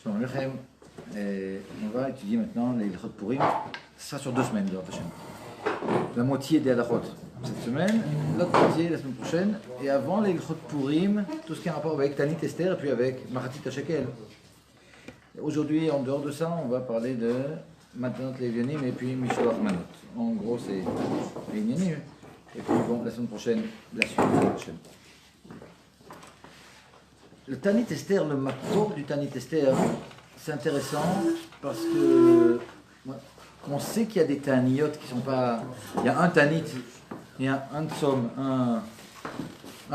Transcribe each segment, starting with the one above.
Shalom Aleichem. On va étudier maintenant les Ilchot Purim. Ça sur 2 semaines, de la moitié des halachot cette semaine, l'autre moitié la semaine prochaine. Et avant les Ilchot Purim, tout ce qui a un rapport avec Tanit Esther et puis avec Machatit HaShekel. Aujourd'hui, en dehors de ça, on va parler de Matanot Levianim et puis Mishloach Manot. En gros, c'est les Inyanim. Et puis bon, la semaine prochaine, la suite de la prochaine. Le Tanit Esther, le makor du Tanit Esther, c'est intéressant parce que on sait qu'il y a des Taniyot qui sont pas. Il y a un Tanit, il y a un Tsom, un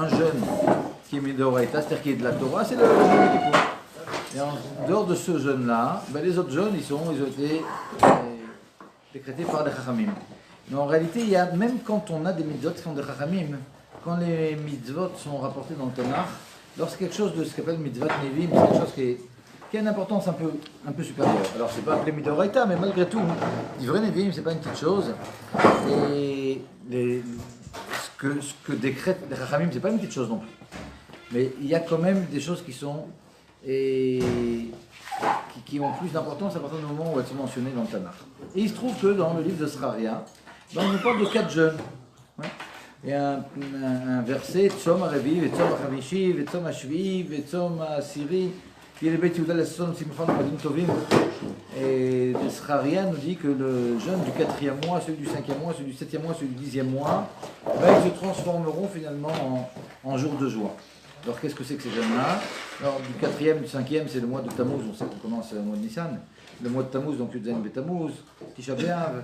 jeune qui est Midoraita, c'est-à-dire qui est de la Torah, c'est le jeune Kippour. Et en dehors de ce jeune-là, ben les autres jeunes, ils ont été décrétés par les Chachamim. Mais en réalité, il y a, même quand on a des mitzvot qui sont des Chachamim, quand les mitzvot sont rapportés dans le Tanakh, lorsque quelque chose de ce qu'on appelle mitzvot nevim, c'est quelque chose qui a une importance un peu supérieure. Alors c'est pas appelé midoraita, mais malgré tout, les vrais nevim, c'est pas une petite chose. Et ce que décrètent les Chachamim, c'est pas une petite chose non plus. Mais il y a quand même des choses qui sont qui ont plus d'importance à partir du moment où elles sont mentionnées dans le Tanakh. Et il se trouve que dans le livre de Sraria, on nous parle de 4 jeunes. Ouais. Il y a un verset, Tzom HaRevi, Tzom HaChamishi, Tzom HaShvi'i, Tzom HaSiri, Yelebet Yehuda Lesson Simcha L'Madim Tovim. Et Sraria nous dit que le jeûne du 4e mois, celui du 5e mois, celui du 7e mois, celui du 10e mois, ils se transformeront finalement en jours de joie. Alors qu'est-ce que c'est que ces jeunes-là? Alors du 4e, du 5e, c'est le mois de Tammuz, on sait qu'on commence le mois de Nissan. Le mois de Tammuz, donc Yud Zayin B'Tammuz, Tisha B'Av,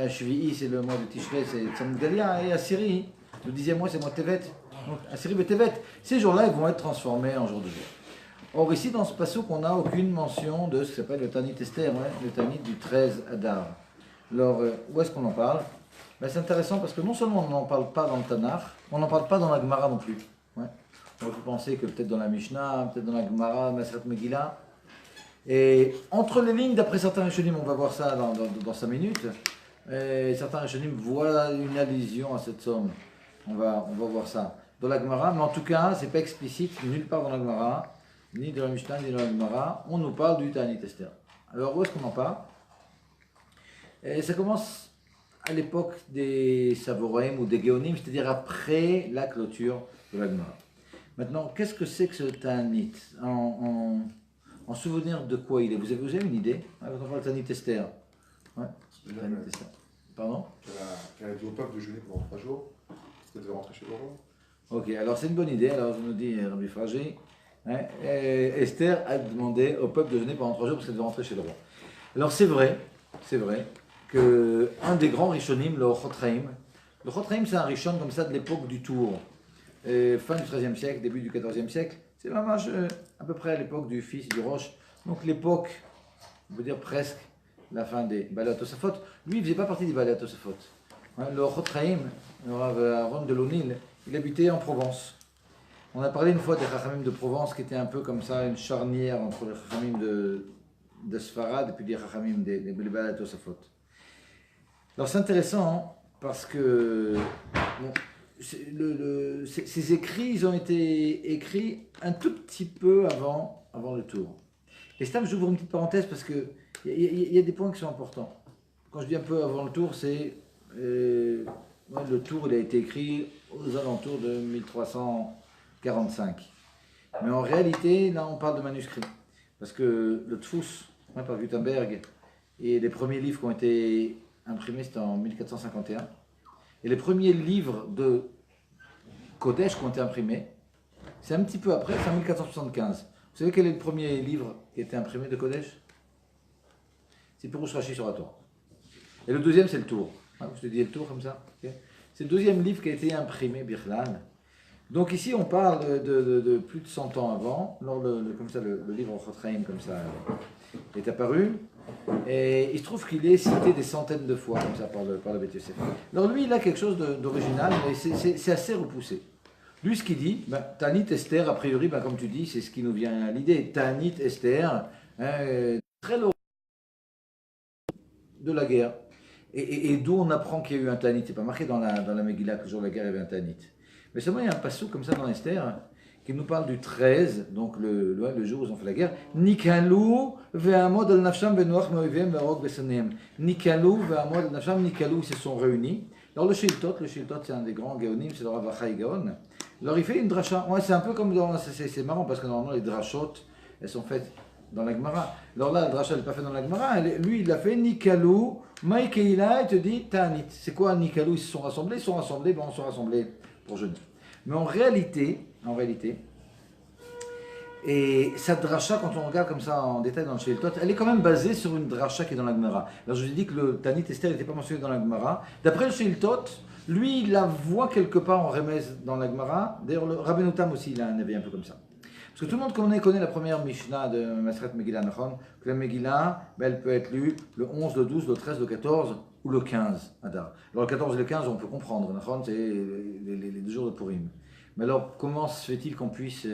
Shvi'i, c'est le mois de Tishrei, c'est Tzom Gedalia, et Asiri, le 10e mois, c'est le mois de Tevet. Donc Asiri B'Tevet. Ces jours-là, ils vont être transformés en jours de joie. Or ici, dans ce passage, on n'a aucune mention de ce qui s'appelle le Tanit Esther, le Tanit du 13 Adar. Alors, où est-ce qu'on en parle? Ben, c'est intéressant parce que non seulement on n'en parle pas dans le Tanakh, on n'en parle pas dans la Gemara non plus. Ouais. On peut penser que peut-être dans la Mishnah, peut-être dans la Gemara, Maseret Megillah. Et entre les lignes, d'après certains Rishonim, on va voir ça dans 5 minutes, et certains Rishonim voient une allusion à cette somme. On va voir ça dans la Gemara, mais en tout cas, c'est pas explicite nulle part dans la Gemara, ni dans la Mishnah, ni dans la Gemara. On nous parle du Tanit Esther. Alors où est-ce qu'on en parle? Et ça commence à l'époque des Savoraim ou des Géonim, c'est-à-dire après la clôture de la Gemara. Maintenant, qu'est-ce que c'est que ce Tanit? En souvenir de quoi il est? Vous avez une idée? Quand on parle de Tanit Esther. Ouais. Tanit Esther. Pardon? Qu'elle a dit au peuple de jeûner pendant 3 jours, c'était de rentrer chez le roi. Ok, alors c'est une bonne idée. Alors je nous dis Rabbi Fragi, Esther a demandé au peuple de jeûner pendant 3 jours parce qu'elle devait rentrer chez le roi. Alors c'est vrai que un des grands Rishonim, le Chotraim, c'est un Rishon comme ça de l'époque du Tour. Fin du XIIIe siècle, début du XIVe siècle, c'est vraiment à peu près à l'époque du fils du Roche. Donc l'époque, on peut dire presque la fin des Balei Tosafot. Lui, il ne faisait pas partie des Balei Tosafot. Le Chotraim, le Rav Aaron de l'Onil, il habitait en Provence. On a parlé une fois des Chachamim de Provence qui étaient un peu comme ça, une charnière entre les Chachamim de Sfarad et puis les Chachamim des Balei Tosafot. Alors c'est intéressant parce que bon, ces écrits, ils ont été écrits un tout petit peu avant le tour. Et c'est là que j'ouvre une petite parenthèse parce qu'il y a des points qui sont importants. Quand je dis un peu avant le tour, c'est le tour, il a été écrit aux alentours de 1345. Mais en réalité, là, on parle de manuscrits. Parce que le Tfous, par Gutenberg, et les premiers livres qui ont été imprimés, c'était en 1451. Et les premiers livres de Kodesh qui ont été imprimés, c'est un petit peu après, c'est en 1475. Vous savez quel est le premier livre qui a été imprimé de Kodesh? C'est Pirush Rashi sur la Torah. Et le deuxième, c'est le Tour. Je te dis le Tour comme ça. Okay. C'est le deuxième livre qui a été imprimé, Birlan. Donc ici, on parle de plus de 100 ans avant, lors comme ça, le livre Chotraim comme ça est apparu. Et il se trouve qu'il est cité des centaines de fois comme ça par le Beth Yosef. Alors lui, il a quelque chose d'original, mais c'est assez repoussé. Lui, ce qu'il dit, Tanit Esther, a priori, comme tu dis, c'est ce qui nous vient à l'idée. Tanit Esther, très loin de la guerre. Et d'où on apprend qu'il y a eu un Tanit. C'est pas marqué dans la Megillah que le jour de la guerre il y avait un Tanit. Mais seulement il y a un passage comme ça dans Esther qui nous parle du 13, donc le jour où ils ont fait la guerre. Nikalou ve'amod al nafsham benoach me'oivem ve'arog besanem. Nikalou ve'amod al nafsham, Nikalou, ils se sont réunis. Alors le Shiltot c'est un des grands Gaonim, c'est le Rav Achai Gaon. Alors il fait une dracha. Ouais, c'est un peu comme dans. C'est marrant parce que normalement les drachot, elles sont faites dans la Gemara. Alors là, la dracha n'est pas faite dans la Gemara. Lui, il l'a fait Nikalou, Maïkeila, il te dit Ta'anit. C'est quoi Nikalou? Ils se sont rassemblés, ben on se sont rassemblés pour jeûner. Mais en réalité, et cette dracha, quand on regarde comme ça en détail dans le Shiltot, elle est quand même basée sur une dracha qui est dans la Gemara. Alors je vous ai dit que le Tanit Esther n'était pas mentionné dans la Gemara. D'après le Shiltot, lui, il la voit quelque part en remez dans la Gemara. D'ailleurs, le Rabbeinu Tam aussi, il a un avis un peu comme ça. Parce que tout le monde connaît la première Mishnah de Maseret Megillah Nachon, que la Megillah, elle peut être lue le 11, le 12, le 13, le 14 ou le 15 Adar. Alors le 14 et le 15, on peut comprendre, Nachon, c'est les 2 jours de Purim. Mais alors, comment se fait-il qu'on puisse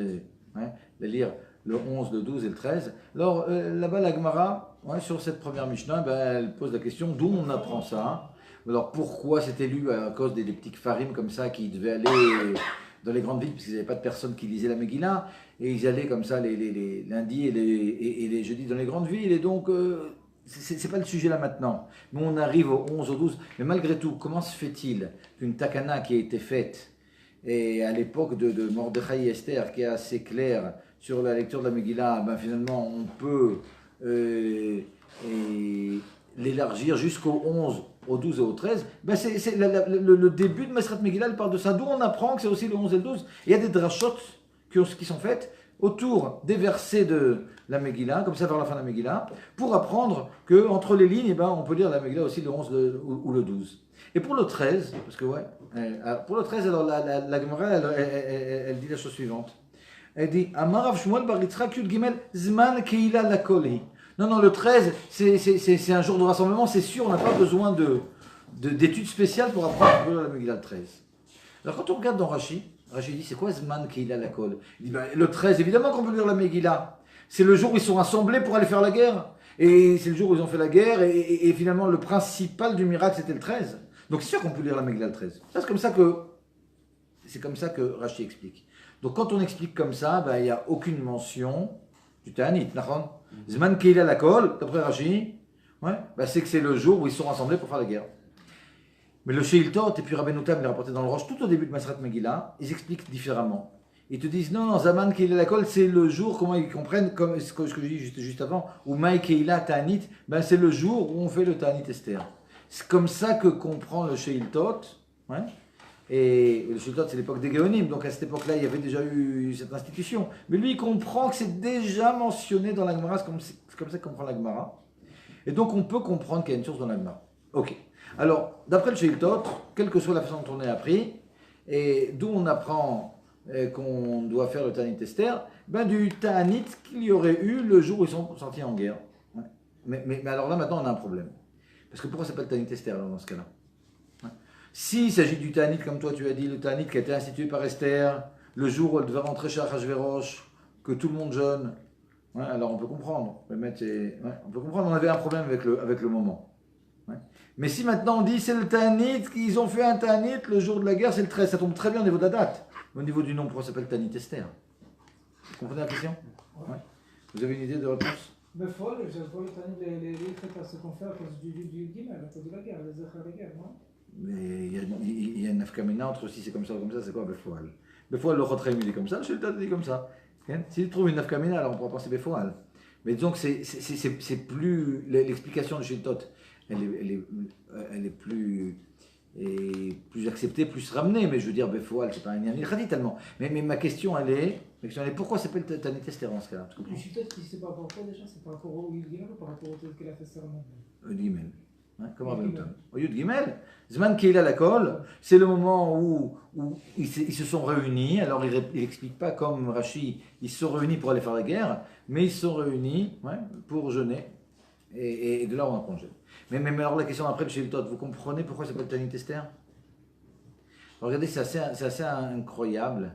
les lire le 11, le 12 et le 13? Alors là-bas, la Gemara, sur cette première Mishnah, elle pose la question d'où on apprend ça. Alors pourquoi c'était lu à cause des petits farim comme ça qui devaient aller dans les grandes villes parce qu'ils n'avaient pas de personnes qui lisaient la Megillah et ils allaient comme ça les lundis et les jeudis dans les grandes villes et donc c'est pas le sujet là maintenant. Mais on arrive au 11, au 12. Mais malgré tout, comment se fait-il qu'une takana qui a été faite et à l'époque de Mordechai et Esther qui est assez claire sur la lecture de la Megillah, finalement on peut l'élargir jusqu'au 11, au 12 et au 13, c'est le début de Maseret Megillah, il parle de ça. D'où on apprend que c'est aussi le 11 et le 12. Il y a des drachot qui sont faites autour des versets de la Megillah, comme ça vers la fin de la Megillah, pour apprendre qu'entre les lignes, on peut lire la Megillah aussi le 11 ou le 12. Et pour le 13, parce que pour le 13, alors la Gemara, elle dit la chose suivante. Elle dit Amar Rav Shmuel bar Yitzchak Yud Gimel Zman Keila Lakoli. Non, le 13, c'est un jour de rassemblement, c'est sûr, on n'a pas besoin d'études spéciales pour apprendre la Megillah le 13. Alors quand on regarde dans Rashi dit c'est quoi Zman Keila Lakol? Il dit le 13, évidemment qu'on peut lire la Megillah. C'est le jour où ils sont rassemblés pour aller faire la guerre. Et c'est le jour où ils ont fait la guerre, et finalement le principal du miracle c'était le 13. Donc c'est sûr qu'on peut lire la Megillah le 13. C'est comme ça que Rashi explique. Donc quand on explique comme ça, il n'y a aucune mention du Ta'anit, Nachon. Zman Keila Lakol, d'après Rashi, c'est que c'est le jour où ils sont rassemblés pour faire la guerre. Mais le Sheiltot et puis Rabbeinu Tam, il est rapporté dans le Rosh, tout au début de Maseret Megillah, ils expliquent différemment. Ils te disent non, Zaman Keila Lakol, c'est le jour, comment ils comprennent, comme ce que je dis juste avant, ou Maï Keila Ta'anit, c'est le jour où on fait le Ta'anit Esther. C'est comme ça que comprend le Sheiltot. Et le Sheiltot, c'est l'époque des Géonim, donc à cette époque-là, il y avait déjà eu cette institution. Mais lui, il comprend que c'est déjà mentionné dans la Gemara, c'est comme ça qu'il comprend la Gemara. Et donc, on peut comprendre qu'il y a une source dans la Gemara. Ok. Alors, d'après le Sheiltot, quelle que soit la façon dont on est appris, et d'où on apprend qu'on doit faire le Ta'anit Esther, du Ta'anit qu'il y aurait eu le jour où ils sont sortis en guerre. Mais alors là, maintenant, on a un problème. Parce que pourquoi ça s'appelle Ta'anit Esther dans ce cas-là? S'il s'agit du Ta'anit, comme toi tu as dit, le Ta'anit qui a été institué par Esther, le jour où elle devait rentrer chez Achashverosh, que tout le monde jeûne, alors on peut comprendre. On peut comprendre, on avait un problème avec le moment. Mais si maintenant on dit c'est le Ta'anit, qu'ils ont fait un Ta'anit le jour de la guerre, c'est le 13, ça tombe très bien au niveau de la date. Mais au niveau du nom, pourquoi ça s'appelle Ta'anit Esther? Vous comprenez la question? Vous avez une idée de réponse? Mais folle, je vois le Ta'anit, les fêtes à se confère à cause du Gimel, à cause de la guerre, les Zechar de la guerre, non? Mais il y a une nafkamina entre si c'est comme ça ou comme ça, c'est quoi Befoal? Befoal, le Chotraim, il est comme ça, le Sheiltot dit comme ça. S'il trouve une nafkamina, alors on pourra penser Befoal. Mais disons que c'est plus. L'explication du Sheiltot, elle est plus acceptée, plus ramenée. Mais je veux dire, Befoal, c'est pas un Ilchadi tellement. Mais ma question, elle est pourquoi s'appelle Ta'anit Esther dans ce cas-là? Le Sheiltot, c'est par rapport à quoi déjà? C'est par rapport au Yud Gimel ou par rapport au tel qu'elle a fait serment? Yud Gimel. Comme Rabbeinu Tam. Au Yud Gimel, Zman Keila Lakol, c'est le moment où ils se sont réunis. Alors il n'explique pas comme Rashi, ils se sont réunis pour aller faire la guerre, mais ils se sont réunis pour jeûner. Et de là on apprend jeûne. Mais alors la question après le Sheiltot, vous comprenez pourquoi ça s'appelle Ta'anit Esther? Regardez, c'est assez incroyable,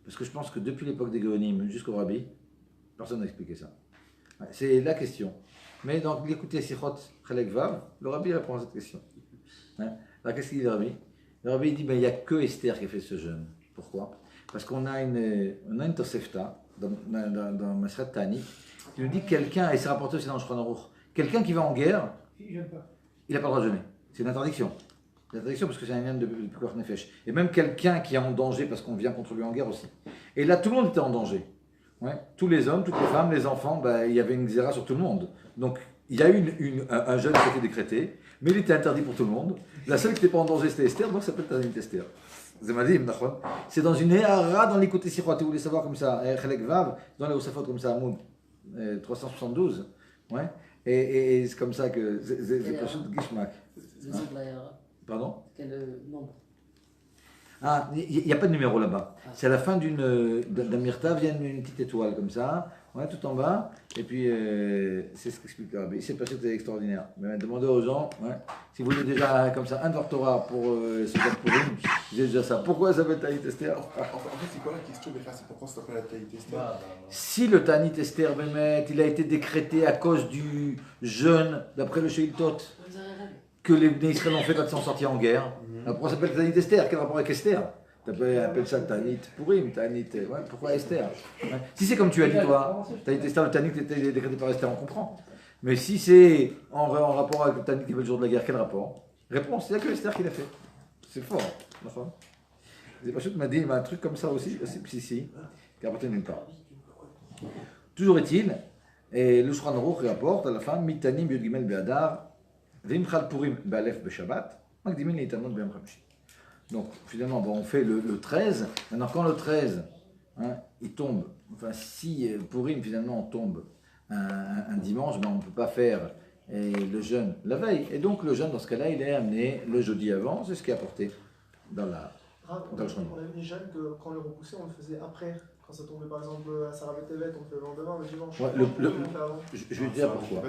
parce que je pense que depuis l'époque des Géonim jusqu'au Rabbi, personne n'a expliqué ça. C'est la question. Mais donc, écoutez, Sichot Chelek Vav, le Rabbi répond à cette question. Alors, qu'est-ce qu'il dit le Rabbi? Le Rabbi dit il n'y a que Esther qui a fait ce jeûne. Pourquoi? Parce qu'on a une Tosefta dans Masret Tani qui nous dit que quelqu'un, et c'est rapporté aussi dans le Shulchan Aruch, quelqu'un qui va en guerre, il n'a pas le droit de jeûner. C'est une interdiction. C'est une interdiction parce que c'est un lien de Pekuach Nefesh. Et même quelqu'un qui est en danger parce qu'on vient contre lui en guerre aussi. Et là, tout le monde était en danger. Ouais. Tous les hommes, toutes les femmes, les enfants, il y avait une xéra sur tout le monde. Donc, il y a eu un jeûne qui a été décrété, mais il était interdit pour tout le monde. La seule qui n'était pas en danger, c'était Esther, donc ça s'appelle Tanit Esther. C'est dans une Ehara dans l'écoute Sichot, vous voulez savoir comme ça, Chelek Vav, dans les Osafot comme ça, Amoud 372. Ouais. Et c'est comme ça que c'est pas chose de Gishmak. Pardon? Quel nombre? Ah, il n'y a pas de numéro là-bas. C'est à la fin d'un myrtav, il y a une petite étoile comme ça, ouais, tout en bas, et puis c'est ce qu'explique le rabbi. C'est parce que c'est extraordinaire. Mais demandez aux gens, ouais, si vous voulez déjà comme ça un Dvar pour ce cas pour vous, j'ai déjà ça. Pourquoi ça s'appelle Tanit Esther? En fait, c'est quoi la question, Bécha? C'est pourquoi ça s'appelle la Tanit Esther? Si le Tanit Esther, Bémet, il a été décrété à cause du jeûne, d'après le Sheiltot, que les Israéliens ont fait quand ils sont sortis en guerre. Alors pourquoi ça s'appelle Tanit Esther? Quel rapport avec Esther? Tu appelles ça Tanit Purim, Tanit. Ouais, pourquoi Esther? Ouais. Si c'est comme tu as dit toi, Tanit Esther, le Tanit était décrété par Esther, on comprend. Mais si c'est en rapport avec le Tanit qui fait le jour de la guerre, quel rapport? Réponse, il n'y a que Esther qui l'a fait. C'est fort. C'est pas juste m'a dit, un truc comme ça aussi qui appartient nulle part. Toujours est-il, et le Shulchan Aruch rapporte à la fin, Mitanim Yud Gimel Be'adar. Vimchal Purim B'Alef B'Shabbat, Magdimin Leitanot B'Yom Hamshi. Donc finalement, on fait le 13. Maintenant, quand le 13, il tombe, enfin si Purim finalement tombe un dimanche, on ne peut pas faire le jeûne la veille. Et donc le jeûne, dans ce cas-là, il est amené le jeudi avant. C'est ce qui est apporté dans le Shulchan. On avait des jeunes que quand on le repoussait, on le faisait après. Quand ça tombait par exemple à Sarah Betevet, on le fait le lendemain, le dimanche. Ouais, je vais te dire pourquoi.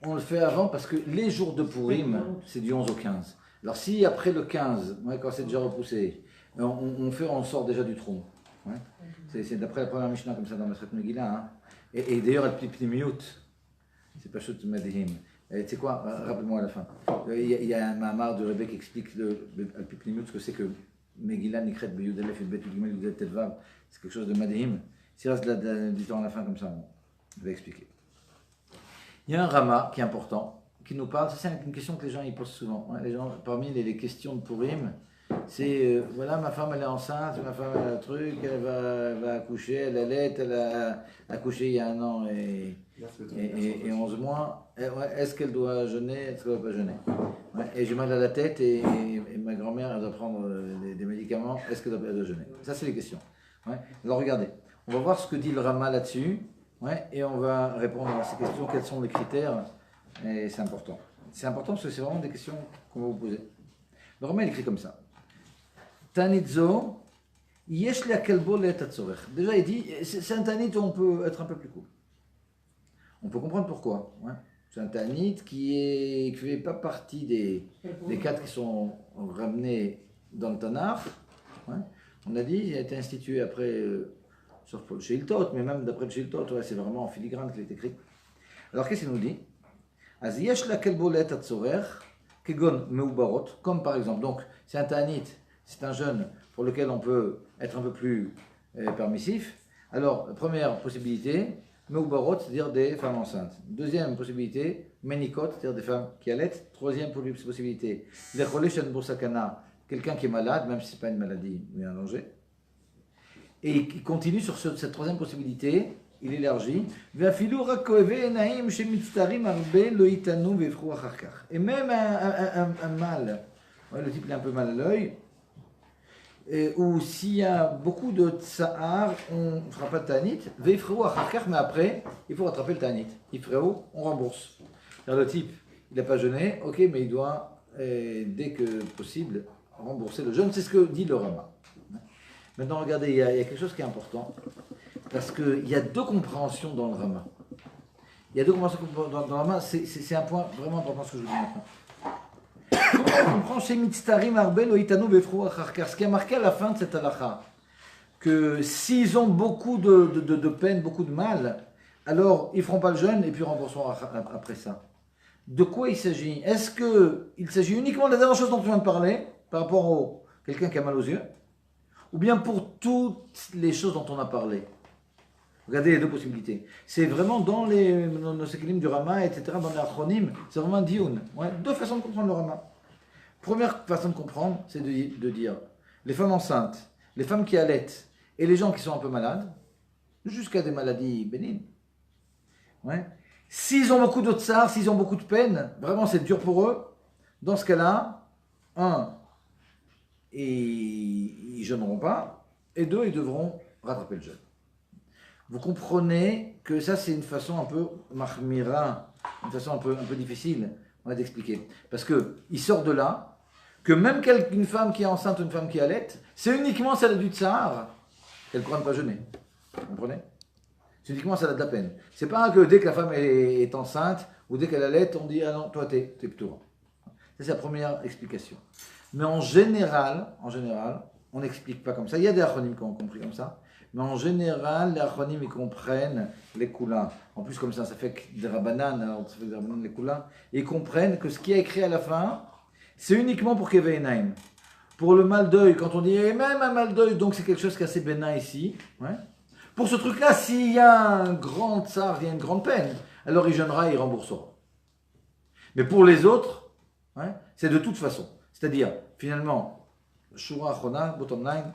On le fait avant parce que les jours de Purim, c'est du 11 au 15. Alors si après le 15, quand c'est déjà repoussé, on sort déjà du trou. Ouais. C'est d'après la première Mishnah comme ça dans Masret Megillah. Hein. Et d'ailleurs, elle plie miout. C'est pas chut Medihim. Tu sais quoi, rappelle-moi à la fin. Il y a un Mahamar de Rebbe qui explique al-Pipni miout ce que c'est que Megillah Nikret Beyud Elef et Betu Gimel Yud Telvav. C'est quelque chose de Madhim. S'il reste du temps à la fin comme ça, on va expliquer. Il y a un Rama qui est important, qui nous parle, ça c'est une question que les gens y posent souvent. Les gens, parmi les questions de Purim, c'est voilà, ma femme elle est enceinte, ma femme elle a un truc, elle va accoucher, elle a accouché il y a 1 an et 11 mois. Est-ce qu'elle doit jeûner, est-ce qu'elle ne doit pas jeûner? Et j'ai mal à la tête et ma grand-mère elle doit prendre des médicaments, est-ce qu'elle doit jeûner? Ça c'est les questions. Alors regardez, on va voir ce que dit le Rama là-dessus, et on va répondre à ces questions, quels sont les critères, et c'est important. C'est important parce que c'est vraiment des questions qu'on va vous poser. Le Rama il écrit comme ça. Tanitzo, yesh la kelbo le tatzorech. Déjà il dit, c'est un tanit où on peut être un peu plus court. On peut comprendre pourquoi. C'est un tanit qui ne fait pas partie des 4 qui sont ramenés dans le Tanakh. On a dit, il a été institué après, sauf pour le Sheiltot, mais même d'après le Sheiltot, c'est vraiment en filigrane qu'il est écrit. Alors qu'est-ce qu'il nous dit? Az yesh la kelbo le tatzorech, kegon meubarot, comme par exemple, donc c'est un tanit. C'est un jeûne pour lequel on peut être un peu plus permissif. Alors, première possibilité, meubarot, c'est-à-dire des femmes enceintes. Deuxième possibilité, menikot, c'est-à-dire des femmes qui allaitent. Troisième possibilité, lecholé shen bosakana, quelqu'un qui est malade, même si ce n'est pas une maladie, mais un danger. Et il continue sur cette troisième possibilité, il élargit. Et même un mâle, le type il a un peu mal à l'œil, ou s'il y a beaucoup de tsahar, on ne fera pas de tanit, mais après, il faut rattraper le tanit. On rembourse. Alors, le type, il n'a pas jeûné, ok, mais il doit, dès que possible, rembourser le jeûne. C'est ce que dit le Rama. Maintenant, regardez, il y a quelque chose qui est important, parce qu'il y a 2 compréhensions dans le Rama. Il y a 2 compréhensions dans le Rama, c'est un point vraiment important ce que je vous dis maintenant. On comprend chez Mitztarim Arbel Oitanu Befrou Acharkar, ce qui a marqué à la fin de cette halakha, que s'ils ont beaucoup de peine, beaucoup de mal, alors ils ne feront pas le jeûne et puis rembourseront après ça. De quoi il s'agit? Est-ce qu'il s'agit uniquement de la dernière chose dont tu viens de parler, par rapport à quelqu'un qui a mal aux yeux? ou bien pour toutes les choses dont on a parlé. Regardez les deux possibilités. C'est vraiment dans nos séquilim du Rama, etc., dans les Achronim, c'est vraiment un dioun. Ouais, deux façons de comprendre le Rama. Première façon de comprendre, c'est de dire les femmes enceintes, les femmes qui allaitent et les gens qui sont un peu malades, jusqu'à des maladies bénignes. Ouais. S'ils ont beaucoup de tsar, s'ils ont beaucoup de peine, vraiment c'est dur pour eux. Dans ce cas-là, ils jeûneront pas, et deux, ils devront rattraper le jeûne. Vous comprenez que ça, c'est une façon un peu mahmira, une façon un peu difficile d'expliquer. Parce qu'il sort de là que même une femme qui est enceinte ou une femme qui allait, c'est uniquement celle du tsar qu'elle ne pourra pas jeûner. Vous comprenez? C'est uniquement ça a de la peine. C'est pas que dès que la femme est enceinte ou dès qu'elle allait, on dit ah non, toi t'es plutôt. Ça, c'est la première explication. Mais en général, on n'explique pas comme ça. Il y a des achronim qui ont compris comme ça. Mais en général, les achronim, ils comprennent les koula. En plus, comme ça fait des rabbanan, alors ça fait des rabbanan, les koula. Ils comprennent que ce qui est écrit à la fin, c'est uniquement pour Keveinaim. Pour le mal d'œil, quand on dit même un mal d'œil, donc c'est quelque chose qui est assez bénin ici. Ouais. Pour ce truc-là, s'il y a un grand tsar, il y a une grande peine, alors il jeûnera et il remboursera. Mais pour les autres, ouais, c'est de toute façon. C'est-à-dire, finalement, Shura Achona, bottom line,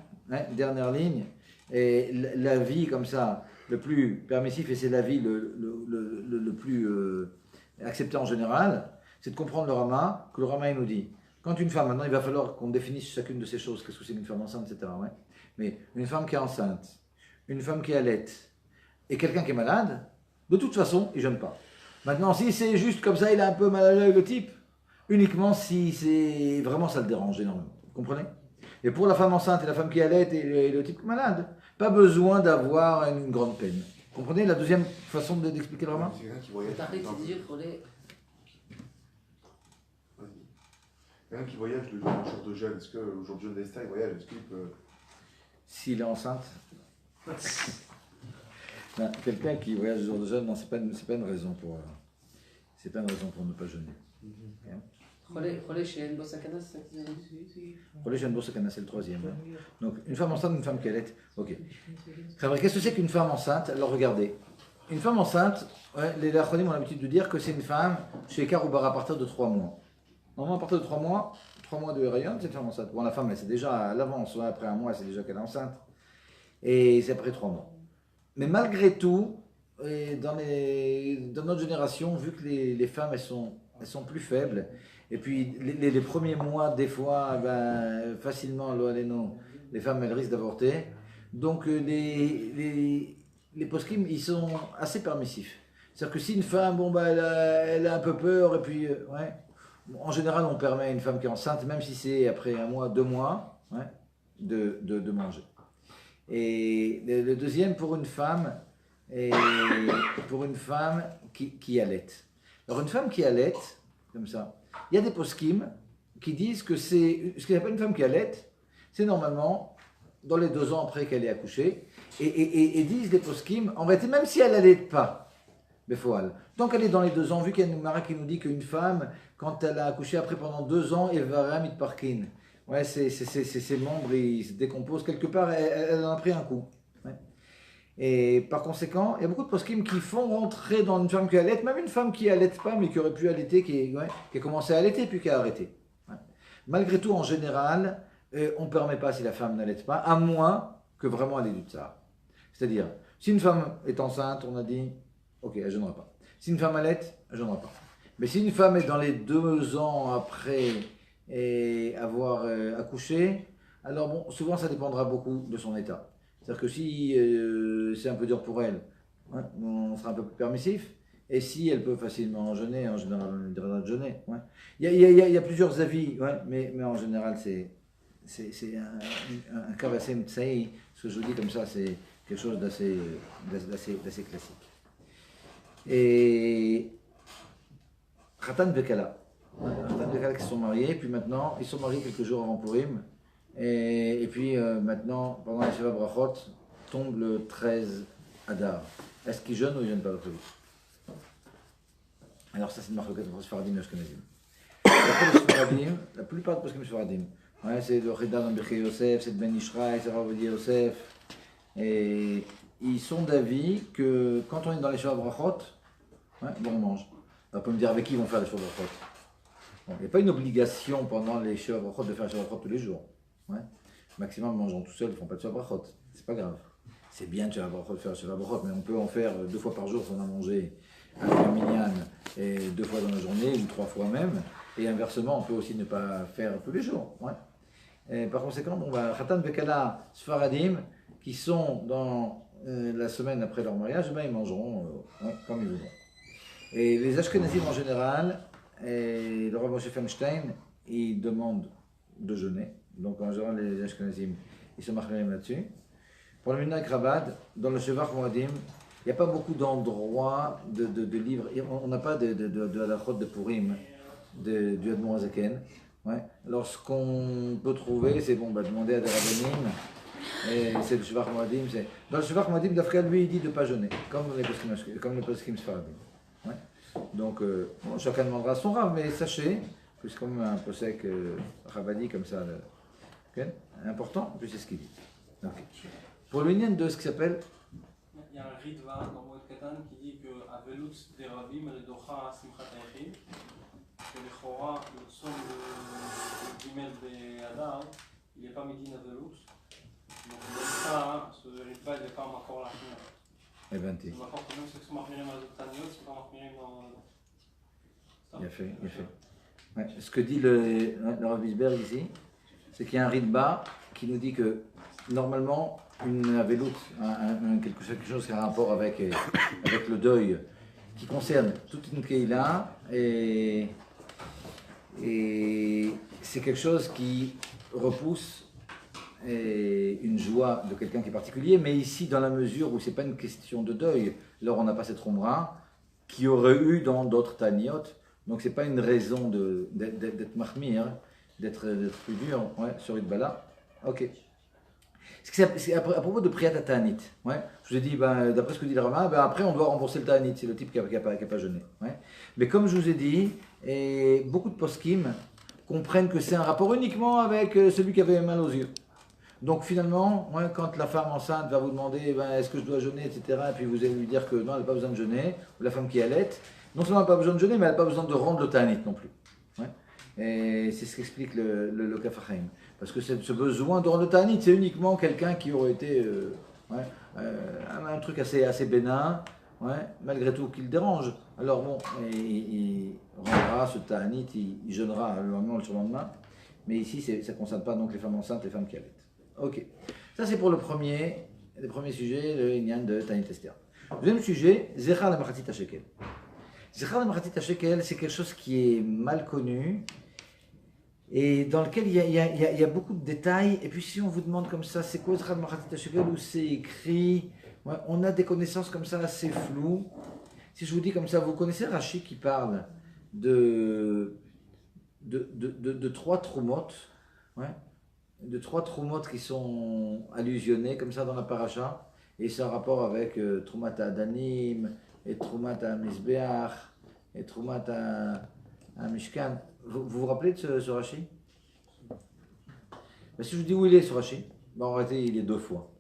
dernière ligne, et la vie comme ça, le plus permissif, et c'est la vie le plus accepté en général, c'est de comprendre le Rama, que le Rama il nous dit, quand une femme, maintenant il va falloir qu'on définisse chacune de ces choses, qu'est-ce que c'est qu'une femme enceinte, etc. Ouais. Mais une femme qui est enceinte, une femme qui allait, et quelqu'un qui est malade, de toute façon, il ne jeûne pas. Maintenant, si c'est juste comme ça, il a un peu mal à l'œil le type, uniquement si c'est vraiment ça le dérange énormément. Vous comprenez? Et pour la femme enceinte et la femme qui allait et le type malade, pas besoin d'avoir une grande peine. Vous comprenez la deuxième façon d'expliquer le Rama? C'est quelqu'un qui voyage. Quelqu'un qui voyage le jour de jeûne, est-ce que le jour de jeûne d'Esther, il voyage, est-ce qu'il peut. S'il est enceinte. Non, quelqu'un qui voyage le jour de jeûne, non, c'est pas une raison pour. C'est pas une raison pour ne pas jeûner. Relais chez Enbo Sakana, c'est ça que tu dis? Relais chez Enbo Sakana, c'est le troisième. Hein. Donc, une femme enceinte, une femme qui allait. Ok. Qu'est-ce que c'est qu'une femme enceinte? Alors, regardez. Une femme enceinte, ouais, les Lachonim ont l'habitude de dire que c'est une femme chez Karoubar à partir de 3 mois. Normalement, à partir de 3 mois de Rayon, c'est une femme enceinte. Bon, la femme, elle sait déjà à l'avance, ouais, après un mois, elle sait déjà qu'elle est enceinte. Et c'est après 3 mois. Mais malgré tout, dans notre génération, vu que les femmes, elles sont plus faibles, et puis les premiers mois, des fois, facilement, les femmes, elles risquent d'avorter. Donc, les poskim, ils sont assez permissifs. C'est-à-dire que si une femme, elle a un peu peur, et puis, ouais, en général, on permet à une femme qui est enceinte, même si c'est après 1 mois, 2 mois, ouais, de manger. Et le deuxième, pour une femme qui allait. Alors, une femme qui allait, comme ça, il y a des poskim qui disent que c'est ce qu'on appelle une femme qui allait, c'est normalement dans les 2 ans après qu'elle est accouchée, et disent des poskim, en réalité, même si elle n'allait pas, Befoal. Donc elle est dans les 2 ans, vu qu'il y a une Mara qui nous dit qu'une femme, quand elle a accouché après pendant 2 ans, elle va ramit parkin. Ouais, ses membres, ils se décomposent quelque part, elle en a pris un coup. Ouais. Et par conséquent, il y a beaucoup de poskim qui font rentrer dans une femme qui allait, même une femme qui allait pas, mais qui aurait pu allaiter, qui a commencé à allaiter, puis qui a arrêté. Ouais. Malgré tout, en général, on ne permet pas si la femme n'allait pas, à moins que vraiment elle ait du tsar. C'est-à-dire, si une femme est enceinte, on a dit, ok, elle ne jeûnera pas. Si une femme allait, elle ne jeûnera pas. Mais si une femme est dans les 2 ans après avoir accouché, alors bon, souvent ça dépendra beaucoup de son état. C'est-à-dire que si c'est un peu dur pour elle, ouais, on sera un peu plus permissif. Et si elle peut facilement jeûner, en général on lui dira de jeûner. Ouais. Il y a plusieurs avis, ouais, mais en général c'est un cas assez mtsaï. Ce que je vous dis comme ça, c'est quelque chose d'assez classique. Et Khatan Vekala. Khatan Vekala qui se sont mariés, puis maintenant ils sont mariés quelques jours avant Purim. Et puis maintenant, pendant les Sheva Brachot, tombe le 13 Adar. Est-ce qu'ils jeûnent ou ils ne jeûnent pas le plus? Alors ça c'est une marque entre Sfaradim et Ashkenazim. D'après les Sfaradim, la plupart des poskim Sfaradim Ouais, c'est le Reda dans Birkei Yosef, c'est Ben Ishraï, c'est Ravodi Yosef. Et ils sont d'avis que quand on est dans les Shabbat Brachot, ouais, bon, on mange. On peut me dire avec qui ils vont faire les Shabbat Brachot. Bon, il n'y a pas une obligation pendant les Shabbat Brachot de faire les Shabbat Brachot tous les jours. Ouais. Maximum, mangeant tout seul, ils ne font pas de Shabbat Brachot. C'est pas grave. C'est bien de Shabbat Brachot, de faire Shabbat Brachot, mais on peut en faire 2 fois par jour si on a mangé un minyan et 2 fois dans la journée, ou 3 fois même. Et inversement, on peut aussi ne pas faire tous les jours. Ouais. Et par conséquent, bon, Khatan Bekala Sfaradim, qui sont dans la semaine après leur mariage, ben, ils mangeront ouais, comme ils voudront. Et les Ashkenazim en général, et le Rav Moshe Feinstein, ils demandent de jeûner. Donc en général, les Ashkenazim, ils se marquent là-dessus. Pour le Minhag Chabad, dans le Shevach Moadim, il n'y a pas beaucoup d'endroits de livres. On n'a pas de halachot de Purim du Admor Hazaken. Ouais. Lorsqu'on peut trouver, c'est bon, demander à des rabbinim. Et c'est le Shevach Moadim. Dans le Shevach Moadim, Dafka, lui, il dit de ne pas jeûner, comme les poskim Sfaradim. Ouais. Donc, bon, chacun demandera son rave, mais sachez que c'est comme un posek Rabadi comme ça, okay, important, puis c'est ce qu'il dit. Okay. Pour le lien de ce qui s'appelle. Il y a un Ritva dans Moed Katan qui dit que Avelut des Rabim et Docha Simchat Aychim, que le Chora, le son de Gimel de Adar, il n'est pas Medina Avelut. Donc ça, ce Ritva, il n'est pas encore la fin. Eh bien, c'est encore quand même ce que sont marqués dans les Taniot, c'est pas marqué dans. Il a fait. Ouais. Ce que dit le Rav Bisberg ici, c'est qu'il y a un Ritva qui nous dit que normalement, une aveloute, quelque chose qui a un rapport avec le deuil, qui concerne toute une keïla, et c'est quelque chose qui repousse une joie de quelqu'un qui est particulier, mais ici, dans la mesure où ce n'est pas une question de deuil, alors on n'a pas cette rombra qui aurait eu dans d'autres taniot, donc ce n'est pas une raison d'être mahmir, d'être plus dur, ouais, sur une bala. Ok. C'est à propos de Priyat Ta'anit. Ouais. Je vous ai dit, d'après ce que dit le Rama, après on doit rembourser le Ta'anit, c'est le type qui n'a pas jeûné. Ouais. Mais comme je vous ai dit, beaucoup de poskim comprennent que c'est un rapport uniquement avec celui qui avait mal aux yeux. Donc finalement, ouais, quand la femme enceinte va vous demander est-ce que je dois jeûner, etc., et puis vous allez lui dire que non, elle n'a pas besoin de jeûner, ou la femme qui allait, non seulement elle n'a pas besoin de jeûner, mais elle n'a pas besoin de rendre le Ta'anit non plus. Ouais. Et c'est ce qu'explique le Kaf HaChaim. Parce que ce besoin de rendre le Ta'anit, c'est uniquement quelqu'un qui aurait été un truc assez bénin, ouais, malgré tout qu'il dérange. Alors bon, il rendra ce Ta'anit, il jeûnera le lendemain ou le surlendemain. Mais ici, ça ne concerne pas donc les femmes enceintes, les femmes qui allaitent. Ok. Ça c'est pour le premier sujet, le Inyan de Ta'anit Esther. Deuxième sujet, Zechar la Machatit HaShekel. Zechar la Machatit HaShekel, c'est quelque chose qui est mal connu, et dans lequel il y a beaucoup de détails. Et puis si on vous demande comme ça, c'est quoi Zechar Machatit HaShekel, où c'est écrit, ouais, on a des connaissances comme ça assez floues. Si je vous dis comme ça, vous connaissez Rashi qui parle de 3 troumotes, ouais, de 3 troumotes qui sont allusionnés comme ça dans la paracha, et c'est en rapport avec Troumat Adanim, et Troumat Mizbeach, et Troumat Mishkan. Vous vous rappelez de ce Rashi? Si je vous dis où il est ce Rashi, en réalité il est 2 fois.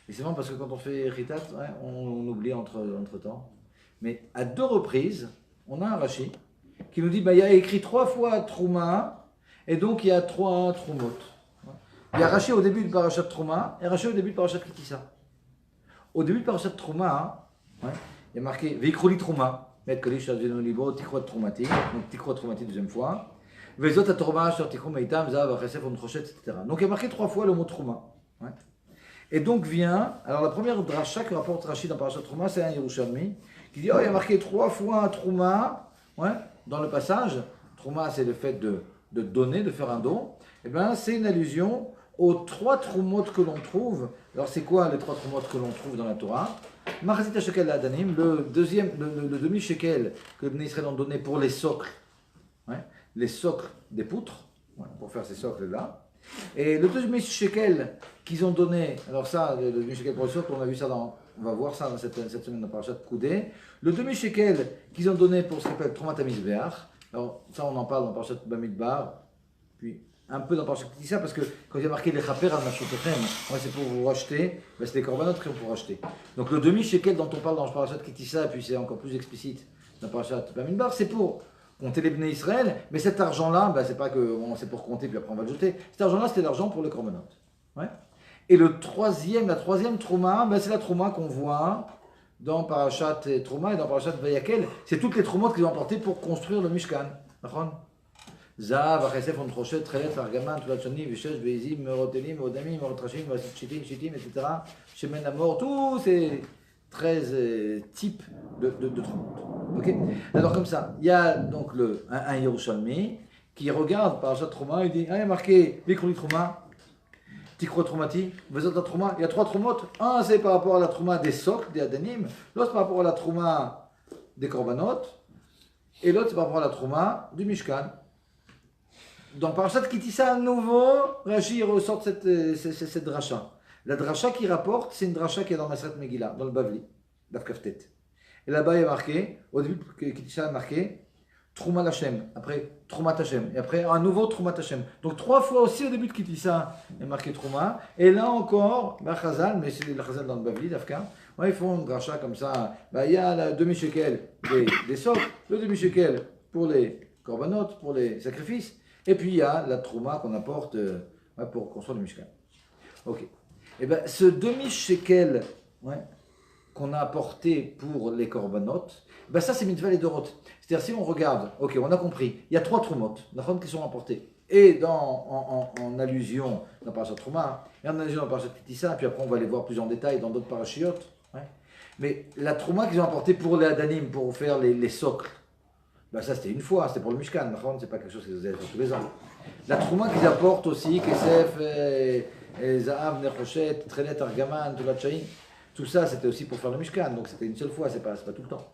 Et c'est vraiment parce que quand on fait Ritat, ouais, on oublie entre temps. Mais à 2 reprises, on a un Rashi qui nous dit il y a écrit 3 fois Trouma, et donc il y a 3 Troumot. Il y a Rashi au début de Parashat Trouma et Rashi au début de Parashat Kitissa. Au début de Parashat Trouma, ouais, il y a marqué Veikroli Trouma. Donc Tikrot Troumati, deuxième fois. Vezot Atorma sur Tikrum Meitam, Zav, Chesef, Omtrochet, etc. Donc il y a marqué 3 fois le mot Trouma. Ouais. Et donc vient, alors la première dracha que rapporte Rashi dans Parashat Trouma, c'est un Yerushalmi qui dit il y a marqué 3 fois Trouma, ouais, dans le passage. Trouma, c'est le fait de donner, de faire un don. Et bien c'est une allusion aux 3 Troumot que l'on trouve. Alors c'est quoi les 3 Troumot que l'on trouve dans la Torah? Machatit HaShekel Adanim, le demi-shekel que les Israël ont donné pour les socles, ouais, les socles des poutres, ouais, pour faire ces socles-là. Et le demi-shekel qu'ils ont donné, alors ça, le demi-shekel pour les socles, on a vu ça on va voir ça dans cette semaine dans Parashat Koudé. Le demi-shekel qu'ils ont donné pour ce qu'on appelle Troumat HaMizbeach, alors ça on en parle dans Parashat Bamidbar, puis un peu dans Parashat Kitissa, parce que quand il y a marqué les chaper al mashotechem, c'est pour vous racheter, c'est les corbanotes qui sont pour racheter. Donc le demi-shekel dont on parle dans Parashat Kitissa, et puis c'est encore plus explicite dans Parashat Bamidbar, c'est pour compter les Bnei Israël, mais cet argent-là, c'est pas que c'est pour compter, puis après on va le jeter. Cet argent-là, c'était l'argent pour les corbanotes. Ouais. Et la troisième trouma, c'est la trouma qu'on voit dans Parashat Trouma et dans Parashat Vayakel. C'est toutes les troumotes qu'ils ont apportées pour construire le Mishkan. Zav, Achesef, Ontrochet, Trelet, Argaman, Tulatchani, Vishesh, Beizim, Merotelim, Odamim, Merotrachim, Chitim, etc. Shemen Amor, tous ces 13 types de troumotes. Okay. Alors comme ça, il y a donc un Yerushalmi qui regarde Parashat Trouma et dit, il y a marqué Vikrouli Trouma, Tikro Troumati, Vezot la Trouma. Il y a 3 troumotes. Un, c'est par rapport à la Trouma des socles, des Adanim. L'autre, par rapport à la Trouma des Korbanot. Et l'autre, c'est par rapport à la Trouma du Mishkan. Dans Parashat Kitissa, à nouveau, Rashi ressort cette dracha. La dracha qui rapporte, c'est une dracha qui est dans Maseret Megillah, dans le Bavli, Daf Kaftet. Et là-bas, il y a marqué, au début de Kitissa, il y a marqué Trouma Hashem, après Troumat Hashem, et après un nouveau Troumat Hashem. Donc 3 fois aussi au début de Kitissa, il y a marqué Trouma. Et là encore, Chazal, mais c'est le Chazal dans le Bavli, Dafka, ils font une dracha comme ça. Il y a la demi-shekel des socles, le demi-shekel pour les korbanot, pour les sacrifices. Et puis il y a la trouma qu'on apporte pour construire le Mishkan. Ok. Et bien ce demi-shekel qu'on a apporté pour les korbanot, ça c'est mitzvah les dorot. C'est-à-dire si on regarde, ok, on a compris, il y a 3 troumot qui sont apportés. Et en allusion dans Parashat Trouma, et en allusion dans Parashat Kitissa, puis après on va les voir plus en détail dans d'autres parashiyot. Mais la trouma qu'ils ont apportée pour les Adanim, pour faire les socles, ça c'était une fois, c'était pour le Mishkan, c'est pas quelque chose qu'ils faisaient tous les ans. La trouma qu'ils apportent aussi, Kesef, Zahav, Nechoshet, Trelet, Argaman, Tulatchaïn, tout ça c'était aussi pour faire le Mishkan, donc c'était une seule fois, c'est pas tout le temps.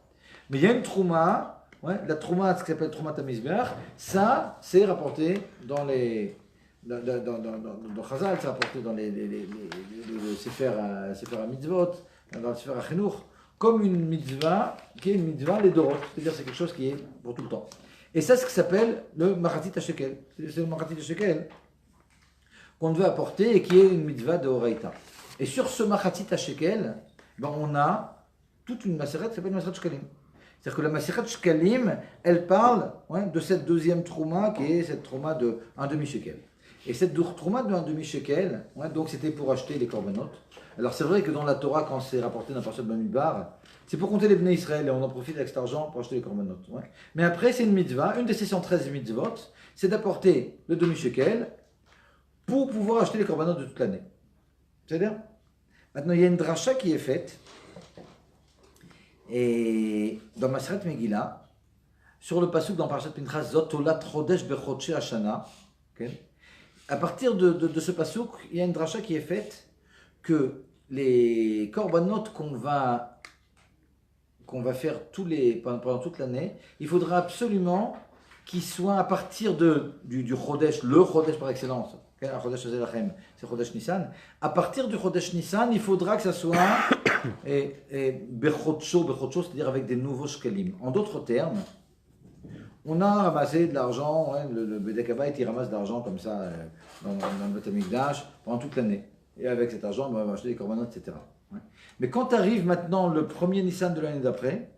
Mais il y a une trouma, la trouma, ce qui s'appelle Trouma Tamizbeach, ça c'est rapporté dans les. Dans Chazal, c'est rapporté dans les Sefer Mitzvot, dans le Sefer HaChinuch, comme une mitzvah, qui est une mitzvah les dorot, c'est-à-dire c'est quelque chose qui est pour tout le temps. Et ça, c'est ce qui s'appelle le Machatit HaShekel. C'est le Machatit HaShekel qu'on devait apporter et qui est une mitzvah de Horaïta. Et sur ce Machatit HaShekel, on a toute une Maseret qui s'appelle Maseret Shkalim. C'est-à-dire que la Maseret Shkalim, elle parle de cette deuxième trouma qui est cette trouma de un demi-shekel. Et cette trouma de un demi-shekel, donc c'était pour acheter les korbanot. Alors c'est vrai que dans la Torah, quand c'est rapporté dans Parashat Bamidbar, c'est pour compter les Bnei Israël et on en profite avec cet argent pour acheter les korbanot. Mais après, c'est une mitzvah, une des 613 mitzvot, c'est d'apporter le demi-shekel pour pouvoir acheter les korbanot de toute l'année. C'est-à-dire, maintenant il y a une dracha qui est faite, et dans Maseret Megillah, sur le pasuk dans Parashat Pinchas, Zot Olat Chodesh Bechotche Hashana, à partir de ce pasuk, il y a une dracha qui est faite que les korbanot qu'on va faire pendant toute l'année, il faudra absolument qu'ils soient à partir du Chodesh, le Chodesh par excellence, Chodesh Azelachem, c'est Chodesh Nissan. À partir du Chodesh Nissan, il faudra que ça soit Bechotcho, c'est-à-dire avec des nouveaux shkelim. En d'autres termes, on a ramassé de l'argent, le Bedek Habayit il ramasse de l'argent comme ça dans le Beth Amikdash pendant toute l'année. Et avec cet argent, on va acheter des korbanot, etc. Mais quand arrive maintenant le premier Nissan de l'année d'après,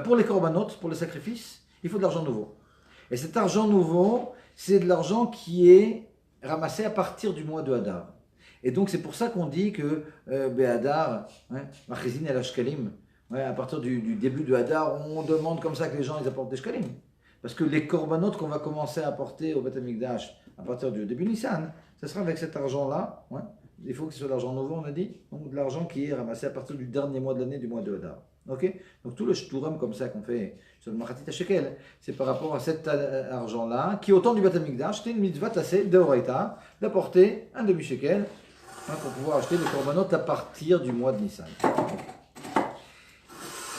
pour les korbanot, pour les sacrifices, il faut de l'argent nouveau. Et cet argent nouveau, c'est de l'argent qui est ramassé à partir du mois de Hadar. Et donc c'est pour ça qu'on dit que Behadar, Machezin el Ashkalim, à partir du début de Hadar, on demande comme ça que les gens ils apportent des shkalim. Parce que les korbanot qu'on va commencer à apporter au Beth Amikdash à partir du début Nissan, ça sera avec cet argent-là. Il faut que ce soit de l'argent nouveau, on a dit. Donc de l'argent qui est ramassé à partir du dernier mois de l'année, du mois de Hadar. Ok. Donc tout le shturam comme ça qu'on fait sur le Machatit HaShekel, c'est par rapport à cet argent-là, qui au temps du Beth Amikdash, c'était une mitzvah tassée de Horaïta, d'apporter un demi-shekel pour pouvoir acheter des korbanot à partir du mois de Nissan.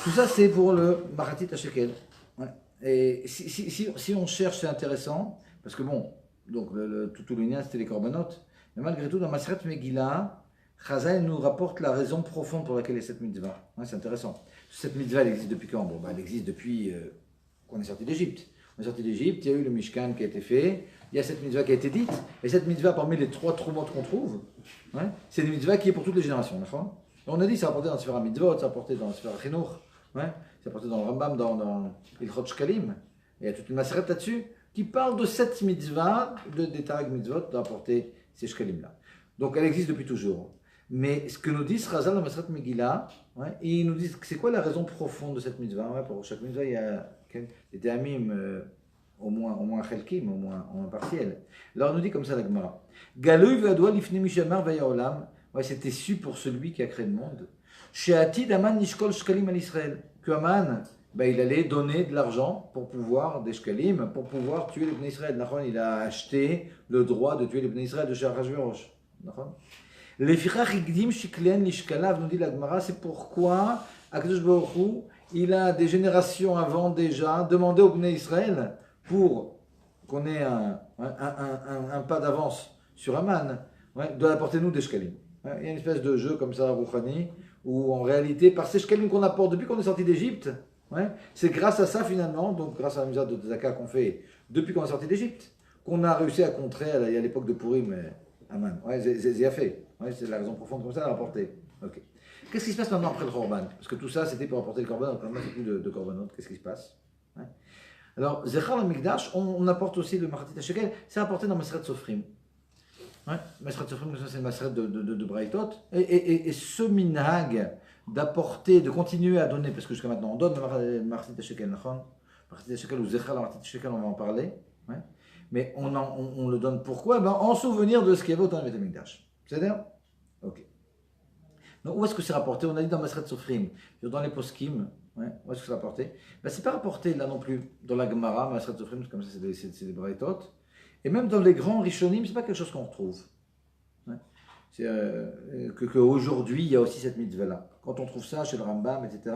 Tout ça, c'est pour le Machatit HaShekel. Et si on cherche, c'est intéressant, parce que bon, donc tout le lien, c'était les korbanot, mais malgré tout, dans Maseret Megillah, Chazal nous rapporte la raison profonde pour laquelle est cette mitzvah. C'est intéressant. Cette mitzvah, elle existe depuis quand? Elle existe depuis qu'on est sorti d'Égypte. On est sorti d'Égypte, il y a eu le Mishkan qui a été fait, il y a cette mitzvah qui a été dite, et cette mitzvah, parmi les 3 troumotes qu'on trouve, ouais, c'est une mitzvah qui est pour toutes les générations. D'accord. On a dit, c'est rapporté dans le Sefer HaMitzvot, c'est rapporté dans le Sefer HaChinuch, ouais, c'est rapporté dans le Rambam, dans Ilchot Shkalim. Il y a toute une maseret là-dessus qui parle de cette mitzvah, des Tarek Mitzvot, d'apporter ces Shkalim-là. Donc elle existe depuis toujours. Mais ce que nous dit Srazal dans Maseret Megillah, ouais, ils nous disent c'est quoi la raison profonde de cette mitzvah. Ouais, pour chaque mitzvah, il y a des Théamim, au moins Chelkim, au moins partiel. Alors on nous dit comme ça la Gemara. Galoui ve'adoua lifnei mishamar vayaolam. Ouais, c'était su pour celui qui a créé le monde. She'atid Aman nishkol shkalim al Israël. Que Aman, ben, il allait donner de l'argent pour pouvoir, des shkalim, pour pouvoir tuer les Bnei Israël. Il a acheté le droit de tuer les Bnei Israël de chez Achashverosh. Les fichach igdim shiklen lishkalav, nous dit la Gemara, c'est pourquoi Akadosh Baruch Hu, il a des générations avant déjà demandé aux Bnei Israël pour qu'on ait un pas d'avance sur Aman, ouais, de apporter nous des shkalim. Il y a une espèce de jeu comme ça, Rouhani, où en réalité, par ces shkalim qu'on apporte depuis qu'on est sorti d'Égypte, ouais, c'est grâce à ça finalement, donc grâce à la misère de Tzaka qu'on fait depuis qu'on est sorti d'Égypte, qu'on a réussi à contrer à l'époque de Purim Aman. Ouais, c'est fait. Ouais, c'est la raison profonde comme ça à rapporter. Ok. Qu'est-ce qui se passe maintenant après le Korban? Parce que tout ça c'était pour apporter le Korban, donc maintenant c'est plus de Korbanot. Qu'est-ce qui se passe? Ouais. Alors, Zechar al-Mikdash, on apporte aussi le Machatit HaShekel, c'est apporté dans Maseret Sofrim. Ouais, Maseret Sofrim, c'est une Maseret de Braithot. Et ce minhag d'apporter, de continuer à donner, parce que jusqu'à maintenant on donne le Machatit HaShekel, Machatit HaShekel ou Zechar al-Machatit HaShekel, on va en parler. Ouais. Mais on le donne pourquoi? Ben, en souvenir de ce qu'il y avait au temps du Beth Amikdash. C'est-à-dire? Ok. Donc où est-ce que c'est rapporté? On a dit dans Maseret Sofrim, dans les Poskim. Ouais, où est-ce que c'est rapporté? Ben, c'est pas rapporté là non plus dans la Gemara, Maseret Sofrim, comme ça c'est des Braithot. Et même dans les grands Rishonim, c'est pas quelque chose qu'on retrouve. Ouais. C'est qu'aujourd'hui, il y a aussi cette mitzvah-là. Quand on trouve ça chez le Rambam, etc.,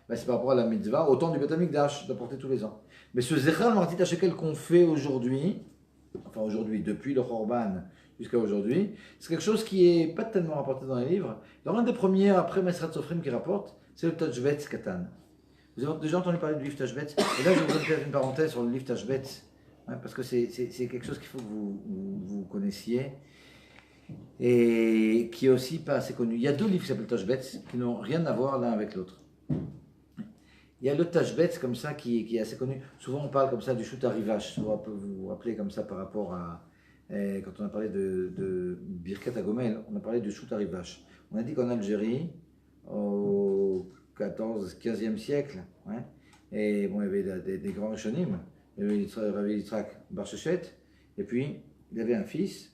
ben, c'est par rapport à la mitzvah, au temps du Beth Amikdash, d'apporter tous les ans. Mais ce Zechar Machatit HaShekel qu'on fait aujourd'hui, enfin aujourd'hui, depuis le Korban jusqu'à aujourd'hui, c'est quelque chose qui n'est pas tellement rapporté dans les livres. Alors, l'un des premiers, après Maseret Sofrim, qui rapporte, c'est le Tashbetz Katan. Vous avez déjà entendu parler du livre Tashbetz? Et là, je vais vous faire une parenthèse sur le livre Tashbetz, hein, parce que c'est quelque chose qu'il faut que vous connaissiez, et qui est aussi pas assez connu. Il y a 2 livres qui s'appellent Tashbetz, qui n'ont rien à voir l'un avec l'autre. Il y a le Tashbetz comme ça qui est assez connu. Souvent on parle comme ça du Shoot Arivash. Vous vous rappelez comme ça par rapport à quand on a parlé de Birkat Agomel, on a parlé du Shoot Arivash. On a dit qu'en Algérie, au 15e siècle, ouais, et bon, il y avait des grands Rishonim, il y avait Yitzhak Bar Shechet, et puis il avait un fils,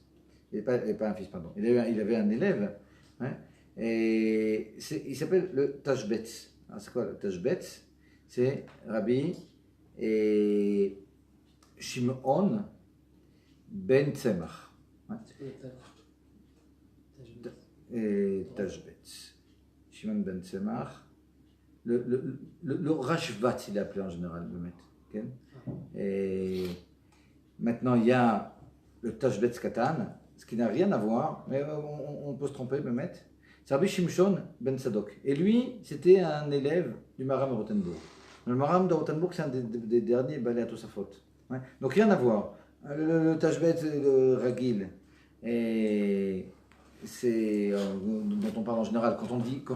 il avait un élève, ouais, et il s'appelle le Tashbetz. Alors c'est quoi le Tashbetz? C'est Rabbi et Shimon ben Tzemach. Ouais. Et Tashbetz. Shimon ben Tzemach. Le Rashvat, il est appelé en général, le maître. Okay? Et maintenant, il y a le Tashbetz Katan, ce qui n'a rien à voir, mais on peut se tromper, le maître. C'est Rabbi Shimshon ben Sadok. Et lui, c'était un élève du Maharam de Rothenburg. Le Maharam de Rothenburg, c'est un des derniers Balei HaTosafot. Ouais. Donc rien à voir. Le Tashbetz, le Ragil, et c'est dont on parle en général. Quand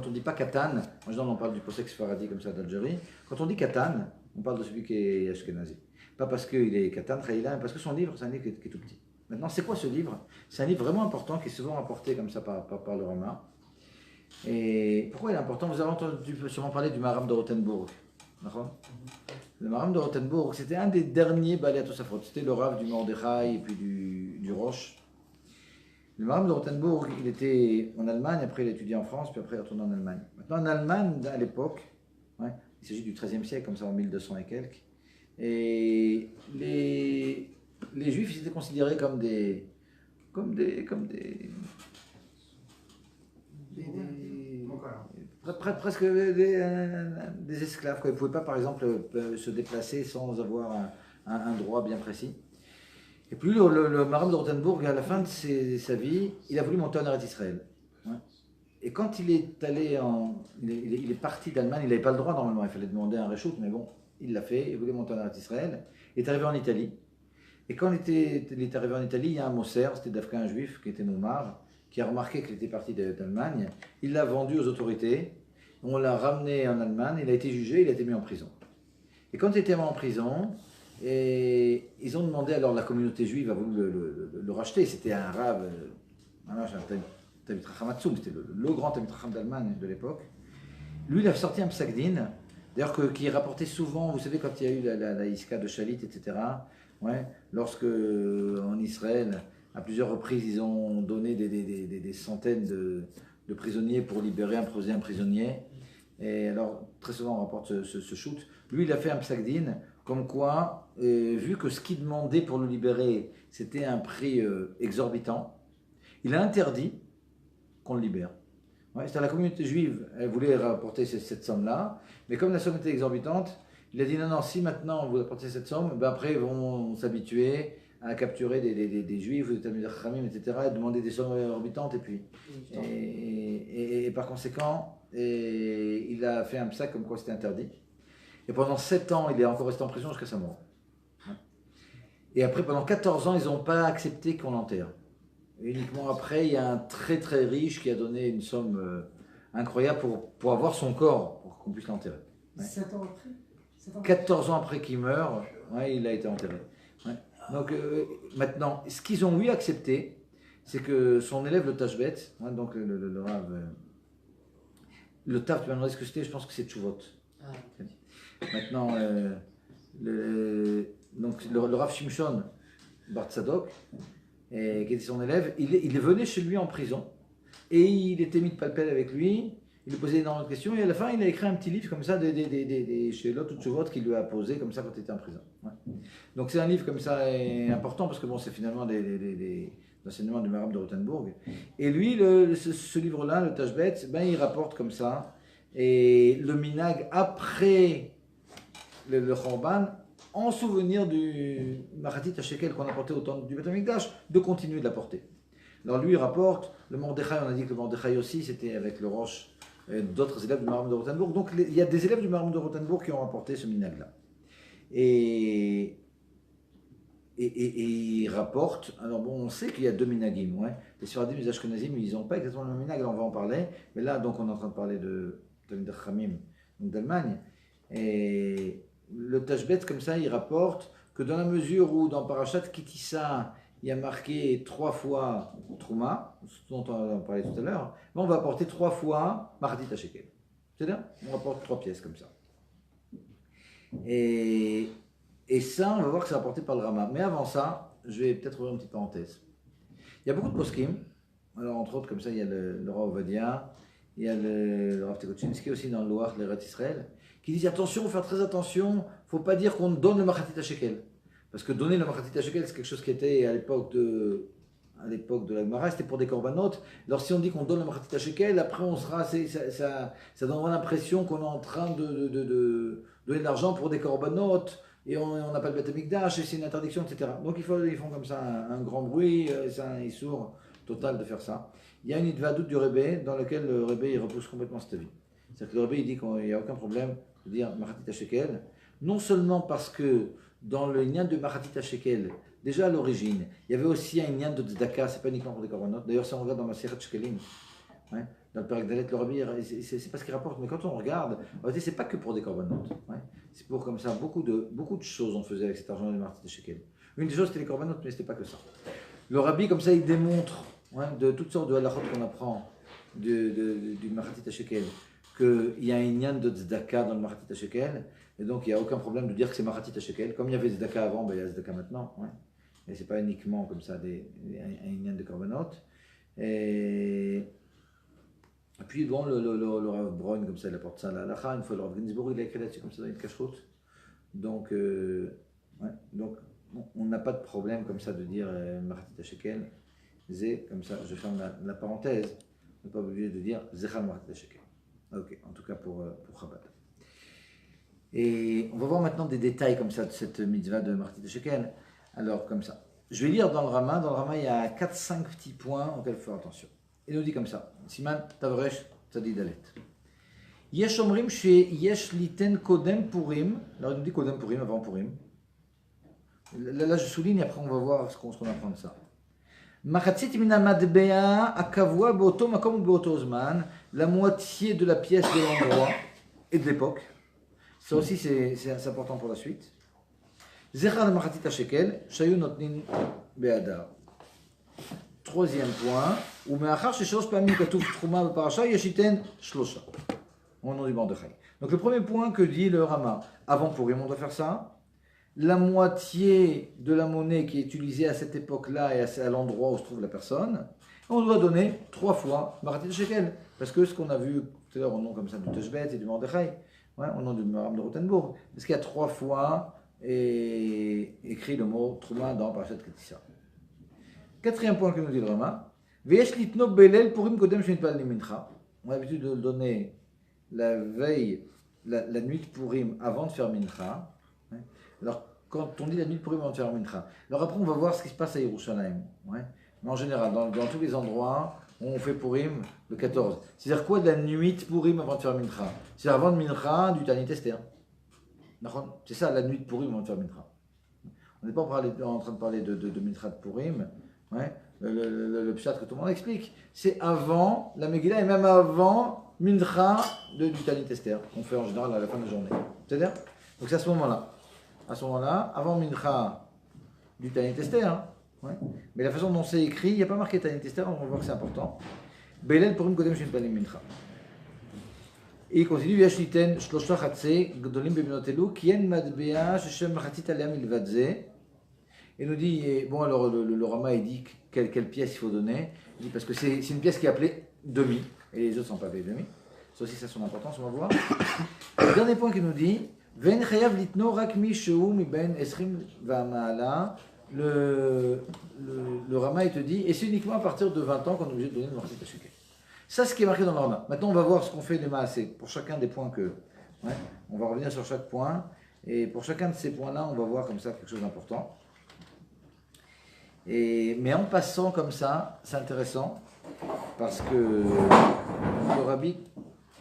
on dit pas Katan, en général on parle du Posek Sfaradi comme ça d'Algérie. Quand on dit Katan, on parle de celui qui est Ashkenazi. Pas parce qu'il est Katan, Chaïla, mais parce que son livre, c'est un livre qui est tout petit. Maintenant, c'est quoi ce livre? C'est un livre vraiment important qui est souvent rapporté comme ça par le Rama. Et pourquoi il est important? Vous avez entendu sûrement parler du Maharam de Rothenburg. Le Maharam de Rothenburg, c'était un des derniers Balei HaTosafot. C'était le Rav du Mordechai et puis du Roche. Le Maharam de Rothenburg, il était en Allemagne, après il a étudié en France, puis après il est retourné en Allemagne. Maintenant, en Allemagne, à l'époque, ouais, il s'agit du XIIIe siècle, comme ça en 1200 et quelques, et les Juifs, ils étaient considérés comme des presque des esclaves. Quoi. Ils ne pouvaient pas, par exemple, se déplacer sans avoir un droit bien précis. Et puis le Maharam de Rothenburg, à la fin de sa vie, il a voulu monter en Eretz Israël. Ouais. Et quand il est allé il est parti d'Allemagne, il n'avait pas le droit normalement, il fallait demander un réchout, mais bon, il l'a fait, il voulait monter en Eretz Israël, il est arrivé en Italie. Et quand il est arrivé en Italie, il y a un Moser, c'était d'Afrique un juif qui était Moumar, qui a remarqué qu'il était parti d'Allemagne. Il l'a vendu aux autorités, on l'a ramené en Allemagne, il a été jugé, il a été mis en prison. Et quand il était mis en prison, et ils ont demandé, alors la communauté juive a voulu le racheter, c'était un rave, Talmid Chacham Atzum, c'était le grand Talmid Chacham d'Allemagne de l'époque. Lui, il a sorti un psaq-din, d'ailleurs qui est rapporté souvent, vous savez, quand il y a eu la Iska de Shalit, etc., ouais, lorsque en Israël, à plusieurs reprises, ils ont donné des centaines de prisonniers pour libérer un prisonnier. Et alors, très souvent, on rapporte ce shoot. Lui, il a fait un psaq-din, comme quoi, vu que ce qu'il demandait pour le libérer, c'était un prix exorbitant, il a interdit qu'on le libère. Ouais, c'est-à-dire la communauté juive, elle voulait rapporter cette somme-là, mais comme la somme était exorbitante, il a dit non, si maintenant vous apportez cette somme, ben après ils vont s'habituer à capturer des juifs ou des Talmidei Chachamim, etc., et demander des sommes exorbitantes, et puis. Et par conséquent, il a fait un psaque comme quoi c'était interdit. Et pendant 7 ans, il est encore resté en prison jusqu'à sa mort. Et après, pendant 14 ans, ils n'ont pas accepté qu'on l'enterre. Et uniquement après, il y a un très très riche qui a donné une somme incroyable pour avoir son corps, pour qu'on puisse l'enterrer. Ouais. 7 ans après 7 ans 14 ans après qu'il meurt, ouais, il a été enterré. Ouais. Donc maintenant, ce qu'ils ont lui accepté, c'est que son élève, le Tashbet, ouais, donc le Rav, le Tav, tu m'as demandé ce que c'était, je pense que c'est Tchouvot. Ah, ok. Maintenant, donc le Rav Shimshon Bar Tzadok, qui était son élève, il venait chez lui en prison et il était mis de palpel avec lui, il lui posait énormément de questions et à la fin il a écrit un petit livre comme ça chez l'autre Tchouvot qu'il lui a posé comme ça quand il était en prison. Ouais. Donc c'est un livre comme ça important parce que bon, c'est finalement des enseignements du Maram de Rothenburg. Et lui, ce livre-là, le Tashbet, ben, il rapporte comme ça. Et le minag après le Chorban, en souvenir du Machatit HaShekel qu'on a porté au temps du Beth HaMikdash, de continuer de la porter. Alors lui, il rapporte, le Mordechai, on a dit que le Mordechai aussi, c'était avec le Roche, d'autres élèves du Maram de Rothenburg. Donc il y a des élèves du Maram de Rothenburg qui ont rapporté ce minag-là. Et il rapporte, alors bon, on sait qu'il y a 2 minagim, ouais. Les Sfaradim et les Ashkenazim, ils n'ont pas exactement le même minag, alors on va en parler. Mais là, donc, on est en train de parler de Talmidei Chachamim, donc d'Allemagne. Et le Tashbet, comme ça, il rapporte que dans la mesure où dans Parashat Kitissa, il y a marqué 3 fois Trouma, dont on a parlé tout à l'heure, on va apporter 3 fois Machatit HaShekel. C'est-à-dire, on rapporte 3 pièces comme ça. Et ça, on va voir que c'est rapporté par le Rama. Mais avant ça, je vais peut-être ouvrir une petite parenthèse. Il y a beaucoup de poskim. Alors, entre autres, comme ça, il y a le Rav Ovadia, il y a le Rav Tekochinsky aussi dans le Loach, l'Eretz Israël, qui disent attention, faut faire très attention, il ne faut pas dire qu'on donne le Machatit HaShekel. Parce que donner le Machatit HaShekel, c'est quelque chose qui était à l'époque de la Gemara, c'était pour des corbanotes. Alors, si on dit qu'on donne le Machatit HaShekel, après, on sera, ça donnera l'impression qu'on est en train de donner de l'argent pour des corbanotes. Et on n'a pas le Beth HaMikdash, et c'est une interdiction, etc. Donc ils font comme ça un grand bruit, c'est un issour total de faire ça. Il y a une idvadout du Rebbe dans laquelle le Rebbe il repousse complètement cette vie. C'est-à-dire que le Rebbe il dit qu'il n'y a aucun problème de dire Machatit HaShekel, non seulement parce que dans le Inyan de Machatit HaShekel, déjà à l'origine, il y avait aussi un Inyan de Tzedaka, c'est pas uniquement pour des corbanotes. D'ailleurs, si on regarde dans ma Masechet Shkelim, ouais, dans le Perek Dalet, le Rebbe, c'est pas ce qu'il rapporte, mais quand on regarde, en réalité, c'est pas que pour des corbanotes. Ouais. C'est pour comme ça, beaucoup de choses on faisait avec cet argent de Machatit HaShekel. Une des choses, c'était les corbanotes, mais c'était pas que ça. Le Rabbi, comme ça, il démontre de toutes sortes de halachot qu'on apprend du Machatit HaShekel, qu'il y a un inyan de tzedaka dans le Machatit HaShekel, et donc il n'y a aucun problème de dire que c'est Machatit HaShekel. Comme il y avait tzedaka avant, ben, il y a tzedaka maintenant. Ouais. Et c'est pas uniquement comme ça un inyan de korbanot. Et puis bon, le Rav Brown, comme ça, il apporte ça à la halacha. Une fois, le Rav Ginsburg, il a écrit là-dessus, comme ça, dans une cacheroute. Donc, donc on n'a pas de problème comme ça de dire Machatit HaShekel. C'est comme ça, je ferme la parenthèse. On n'est pas obligé de dire Zechal Machatit HaShekel. Ok, en tout cas pour Chabad. Et on va voir maintenant des détails comme ça de cette mitzvah de Machatit HaShekel. Alors, comme ça. Je vais lire dans le Rama. Dans le Rama, il y a 4-5 petits points auxquels il faut faire attention. Il nous dit comme ça. Siman Tavresh Tzadi Dalet. Yesh omrim sheyesh liten kodem purim. Alors il nous dit kodem purim, avant purim. Là je souligne, après on va voir ce qu'on apprend de ça. Machatzit min hamatbea akavua beoto makom ou beoto zman. La moitié de la pièce de l'endroit et de l'époque. Ça aussi c'est important pour la suite. Zechar de machatzit hashekel, shayu notnin be'adar. Troisième point, ou me'achar sheshalosh pamim katuv truma be'parasha yeshiten shlosha. Au nom du Mordechai. Donc le premier point que dit le Rama, avant Purim, on doit faire ça. La moitié de la monnaie qui est utilisée à cette époque-là et à l'endroit où se trouve la personne, on doit donner 3 fois Maratit Shekel. Parce que ce qu'on a vu tout à l'heure au nom comme ça du Teshbet et du Mordechai, au nom du Maram de Rothenburg, parce qu'il y a 3 fois écrit le mot Trouma dans Parashat Ketissa. Quatrième point que nous dit le Rama, Veyesh litno belel purim kodem shenitpal limincha. On a l'habitude de le donner la veille, la nuit de Purim avant de faire Mincha. Alors, quand on dit la nuit de Purim avant de faire Mincha, alors après on va voir ce qui se passe à Yerushalayim. Mais en général, dans tous les endroits, on fait Purim le 14. C'est-à-dire quoi de la nuit de Purim avant de faire Mincha? C'est avant de Mincha du Tanit Esther. C'est ça la nuit de Purim avant de faire Mincha. On n'est pas en train de parler de Mincha de Purim. Le pshat que tout le monde explique. C'est avant la Megillah et même avant Mincha du Tanit Esther, qu'on fait en général à la fin de la journée. C'est-à-dire? Donc c'est à ce moment-là. À ce moment-là, avant Mincha du Tanit Esther. Mais la façon dont c'est écrit, il n'y a pas marqué Tanit Esther, on va voir que c'est important. Belel Purim Kodem Shinpalim Mincha. Et il continue, Yashliten Shlosha Chatse Gdolim Bebinotelu Kien Madbea Sheshem Machatit Aleam Ilvadze. Et nous dit, bon alors le Rama il dit quelle pièce il faut donner. Il dit parce que c'est une pièce qui est appelée demi, et les autres sont pas appelés demi. Ça aussi ça a son importance, on va voir. Le dernier point qu'il nous dit, Ven chayav litno rak mi sheu mi ben esrim va'amala. Le Rama il te dit, et c'est uniquement à partir de 20 ans qu'on est obligé de donner le Martit Hashekel. Ça c'est ce qui est marqué dans le Rama. Maintenant on va voir ce qu'on fait des Maasé pour chacun des points que. On va revenir sur chaque point, et pour chacun de ces points-là, on va voir comme ça quelque chose d'important. Mais en passant comme ça, c'est intéressant, parce que le Rabbi,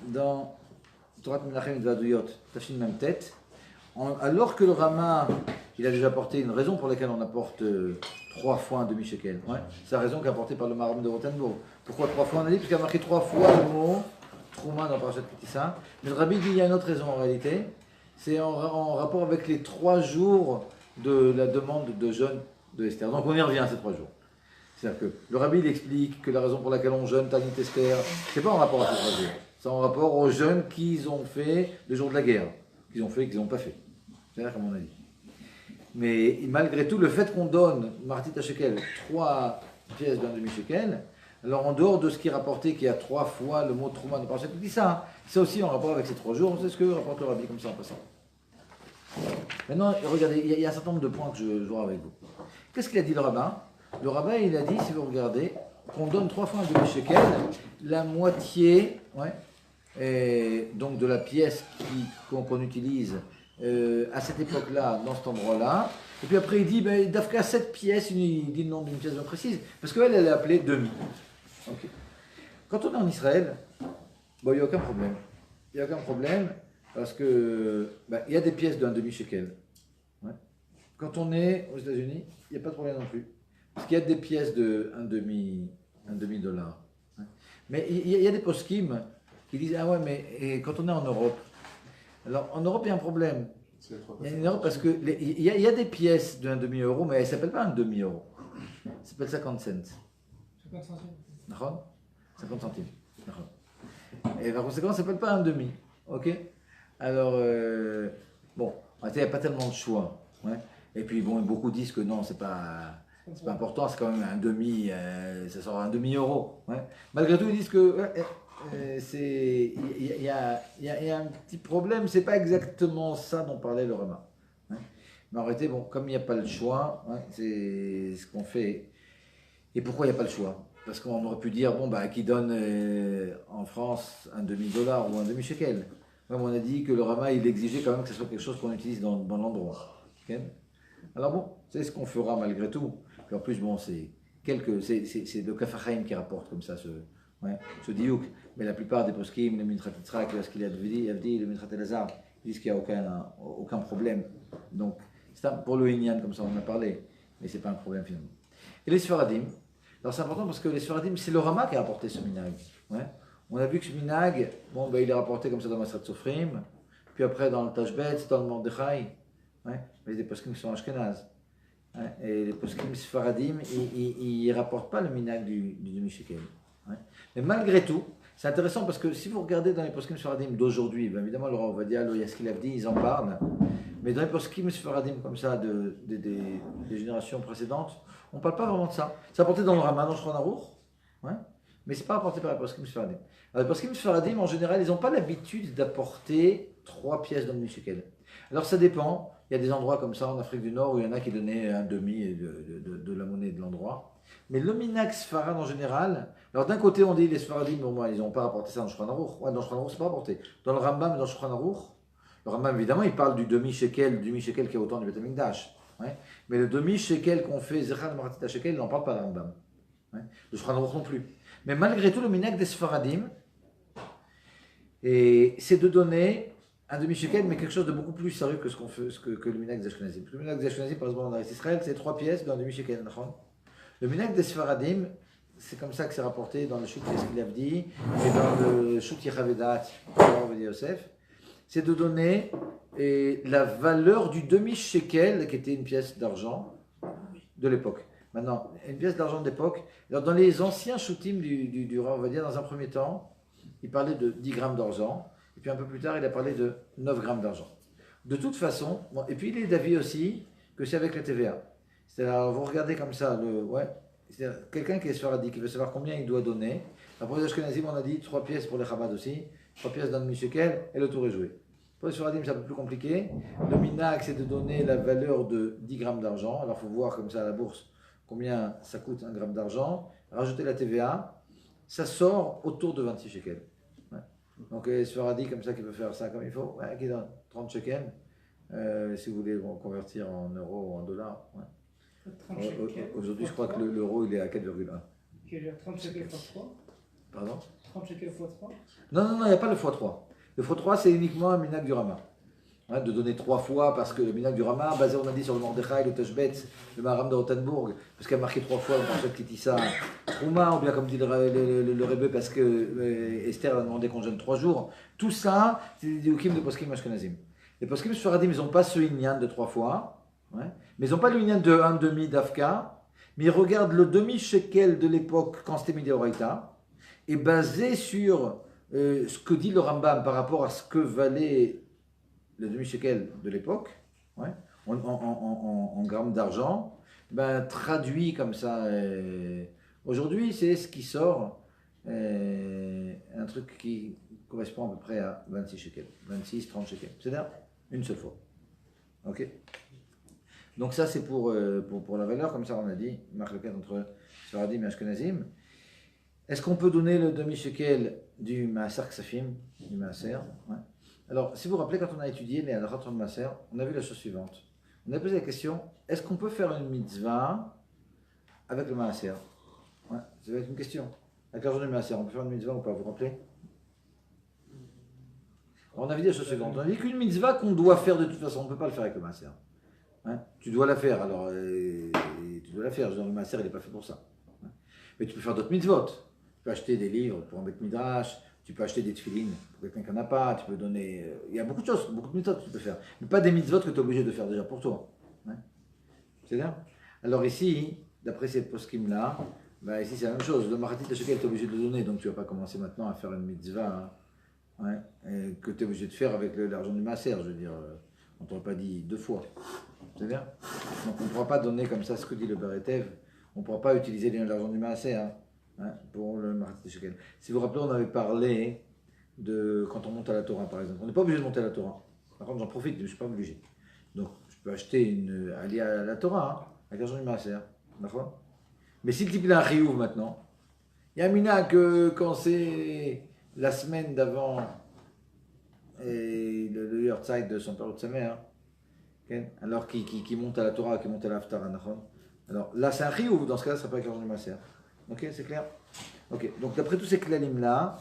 dans Torah Menachem et Vaduyot, Tafshin même tête, alors que le Rama, il a déjà porté une raison pour laquelle on apporte 3 fois un demi-shekel. C'est la raison qu'a apportée par le Maram de Rothenburg. Pourquoi 3 fois on a dit? Parce qu'il a marqué 3 fois le mot Trouma dans Parashat Ketissa. Mais le Rabbi dit qu'il y a une autre raison en réalité. C'est en rapport avec les 3 jours de la demande de jeûne de Esther. Donc on y revient à ces 3 jours. C'est-à-dire que le Rabbi il explique que la raison pour laquelle on jeûne Tanit Esther, c'est pas en rapport à ces 3 jours. C'est en rapport aux jeûnes qu'ils ont fait le jour de la guerre. Qu'ils ont fait et qu'ils n'ont pas fait. C'est-à-dire comme on a dit. Mais malgré tout, le fait qu'on donne Martit Hashekel 3 pièces d'un demi-shekel, alors en dehors de ce qui est rapporté, qu'il y a 3 fois le mot Trouma de Parashat Ketissa, c'est aussi en rapport avec ces 3 jours. C'est ce que rapporte le Rabbi comme ça en passant. Maintenant, regardez, il y a un certain nombre de points que je vois avec vous. Qu'est-ce qu'il a dit le rabbin? Le rabbin, il a dit, si vous regardez, qu'on donne 3 fois un demi-shekel, la moitié, donc de la pièce qu'on utilise à cette époque-là, dans cet endroit-là. Et puis après, il dit, d'Afka, cette pièce, il dit le nom d'une pièce bien précise, parce qu'elle, elle est appelée demi. Okay. Quand on est en Israël, il n'y a aucun problème. Il n'y a aucun problème, parce que il y a des pièces d'un demi-shekel. Quand on est aux États-Unis, il n'y a pas de problème non plus. Parce qu'il y a des pièces de un demi-dollar. Mais il y a des poskim qui disent, ah ouais, mais quand on est en Europe, alors en Europe il y a un problème. Il y a une Europe parce que il y a des pièces d'un demi-euro, mais elles ne s'appellent pas un demi-euro. Elles s'appellent 50 cents. 50 centimes. D'accord ? 50 centimes. D'accord. Et par conséquent, ça ne s'appelle pas un demi. Ok ? Alors, bon, il n'y a pas tellement de choix. Et puis, bon, beaucoup disent que non, c'est pas important, c'est quand même un demi, ça sort un demi-euro. Malgré tout, ils disent que il y a un petit problème, c'est pas exactement ça dont parlait le Rama. Mais en réalité, bon, comme il n'y a pas le choix, c'est ce qu'on fait. Et pourquoi il n'y a pas le choix? Parce qu'on aurait pu dire, bon, qui donne en France un demi-dollar ou un demi-shekel. Comme on a dit que le Rama, il exigeait quand même que ce soit quelque chose qu'on utilise dans l'endroit. Okay? Alors bon, c'est ce qu'on fera malgré tout. Puis en plus, bon, c'est le Kafachaim qui rapporte comme ça Ouais, je dis Youk. Mais la plupart des poskim, le Minchat Yitzhak, lorsqu'il a dit le Minchat Elazar, ils disent qu'il n'y a aucun problème. Donc, c'est pour le Inyan, comme ça on en a parlé, mais ce n'est pas un problème finalement. Et les Sfaradim, alors c'est important parce que les Sfaradim, c'est le Rama qui a apporté ce minag. Ouais. On a vu que ce minag, bon, ben, il est rapporté comme ça dans Masrat Sofrim, puis après dans le Tashbet, dans le Mordechai, ouais. Mais des poskim qui sont Ashkenaz. Ouais. Et les poskim Sfaradim, ils ne rapportent pas le minag du demi-shekel. Ouais. Mais malgré tout, c'est intéressant parce que si vous regardez dans les poskim Sfaradim d'aujourd'hui, ben évidemment, le Rav Ovadia, le Yaskil Avdi, ils en parlent, mais dans les poskim Sfaradim comme ça, des générations précédentes, on ne parle pas vraiment de ça. C'est apporté dans le Rama, dans le Shulchan Aruch, ouais, mais ce n'est pas apporté par les poskim Sfaradim. Alors, les poskim Sfaradim, en général, ils n'ont pas l'habitude d'apporter 3 pièces dans le demi-shekel. Alors ça dépend, il y a des endroits comme ça en Afrique du Nord où il y en a qui donnaient un demi de la monnaie de l'endroit. Mais le minag Sfarad en général, alors d'un côté on dit les Sfaradim, bon, moi, ils n'ont pas rapporté ça dans le Shulchan Aruch. Ouais, dans le Shulchan Aruch, c'est pas rapporté. Dans le Rambam et dans le Shulchan Aruch, le Rambam évidemment il parle du demi-shekel qui est autant du Beth Amikdash. Ouais. Mais le demi-shekel qu'on fait, Zechad Maratita Shekel, il n'en parle pas dans le Rambam. Ouais. Le Shulchan Aruch non plus. Mais malgré tout, le minag des Sfaradim, c'est de donner un demi-shekel, mais quelque chose de beaucoup plus sérieux que ce qu'on fait, que le minag des Ashkenazim. Le minag des Ashkenazim, par exemple, dans Israël, c'est 3 pièces d'un demi-shekel. Le minag des Sfaradim, c'est comme ça que c'est rapporté dans le Shuk Yaskil Avdi et dans le Shuk Yechavedat, Yosef, c'est de donner la valeur du demi-shekel, qui était une pièce d'argent de l'époque. Maintenant, une pièce d'argent d'époque, alors dans les anciens Shutim du Rav, on va dire, dans un premier temps, il parlait de 10 grammes d'argent, et puis un peu plus tard, il a parlé de 9 grammes d'argent. De toute façon, bon, et puis il est d'avis aussi que c'est avec la TVA. C'est-à-dire, vous regardez comme ça, c'est-à-dire, quelqu'un qui est sfaradi, qui veut savoir combien il doit donner. Pour les Ashkenazim, on a dit 3 pièces pour les Chabad aussi, 3 pièces dans le demi-shekel, et le tour est joué. Pour les Sfaradim, c'est un peu plus compliqué. Le minag, c'est de donner la valeur de 10 grammes d'argent. Alors, il faut voir comme ça à la bourse combien ça coûte 1 gramme d'argent. Rajouter la TVA, ça sort autour de 26 shekels. Ouais. Donc, les Sfaradim, comme ça, qui veut faire ça comme il faut, ouais, qui donne 30 shekels. Si vous voulez convertir en euros ou en dollars. Ouais. Aujourd'hui, je crois que l'euro il est à 4,1. Qui est 30 shekels x 3. Pardon? 30 shekels x 3. Non, il n'y a pas le x3. Le x3, c'est uniquement un minag du Rama. Hein, de donner 3 fois, parce que le minag du Rama, basé, on a dit, sur le Mordechai, le Tashbet, le Maharam de Rotenburg, parce qu'il a marqué 3 fois, on pense qu'il dit ça, Trouma, ou bien comme dit le Rebbe, parce que Esther a demandé qu'on jeûne 3 jours. Tout ça, c'est des dioukim de poskim ashkenazim. Les poskim sfaradim, ils n'ont pas ce inyan de 3 fois. Ouais. Mais ils n'ont pas le inyan de 1,5 d'Afka, mais ils regardent le demi-shekel de l'époque quand c'était Mideoraita, et basé sur ce que dit le Rambam par rapport à ce que valait le demi-shekel de l'époque, ouais, en grammes d'argent, ben, traduit comme ça. Aujourd'hui, c'est ce qui sort, un truc qui correspond à peu près à 26 shekels, 26, 30 shekels. C'est-à-dire une seule fois. Ok? Donc ça c'est pour la valeur, comme ça on a dit, marque le cadre entre Sfaradim et Ashkenazim. Est-ce qu'on peut donner le demi-shekel du Maaser Ksafim, du Maaser? Ouais. Alors si vous vous rappelez, quand on a étudié les Halachot de Maaser, on a vu la chose suivante. On a posé la question, est-ce qu'on peut faire une mitzvah avec le Maaser? Ouais, ça va être une question. Avec l'argent du Maaser, on peut faire une mitzvah ou pas, vous vous rappelez? Alors, on avait dit la chose suivante, on a dit qu'une mitzvah qu'on doit faire de toute façon, on ne peut pas le faire avec le Maaser. Hein, tu dois la faire, alors tu dois la faire. Le Maaser, il n'est pas fait pour ça. Hein. Mais tu peux faire d'autres mitzvot. Tu peux acheter des livres pour un Beth Midrash, tu peux acheter des tefilines pour quelqu'un qui n'en a pas, tu peux donner. Il y a beaucoup de choses, beaucoup de mitzvot que tu peux faire. Mais pas des mitzvot que tu es obligé de faire déjà pour toi. Hein. C'est bien. Alors ici, d'après cette poskim-là, bah ici c'est la même chose. Le Maratit Shekel, tu es obligé de le donner, donc tu ne vas pas commencer maintenant à faire une mitzvah hein, que tu es obligé de faire avec l'argent du Maaser, je veux dire. On ne t'aurait pas dit 2 fois. C'est bien. Donc on ne pourra pas donner comme ça ce que dit le Beretev. On ne pourra pas utiliser l'argent du Maaser hein, pour le Maratit Shekel. Si vous vous rappelez, on avait parlé de quand on monte à la Torah par exemple. On n'est pas obligé de monter à la Torah. Par contre, j'en profite, mais je ne suis pas obligé. Donc je peux acheter une alliée à la Torah avec l'argent du Maaser. D'accord? Mais si le type il a un riouf maintenant, il y a un mina que quand c'est la semaine d'avant et le Yortzeit de son père ou de sa mère, okay, alors qui monte à la Torah, qui monte à l'Aftara, alors là c'est un riouf, dans ce cas-là, ça ne sera pas avec l'argent du Maaser. Ok, c'est clair? Ok, donc d'après tous ces klalim-là,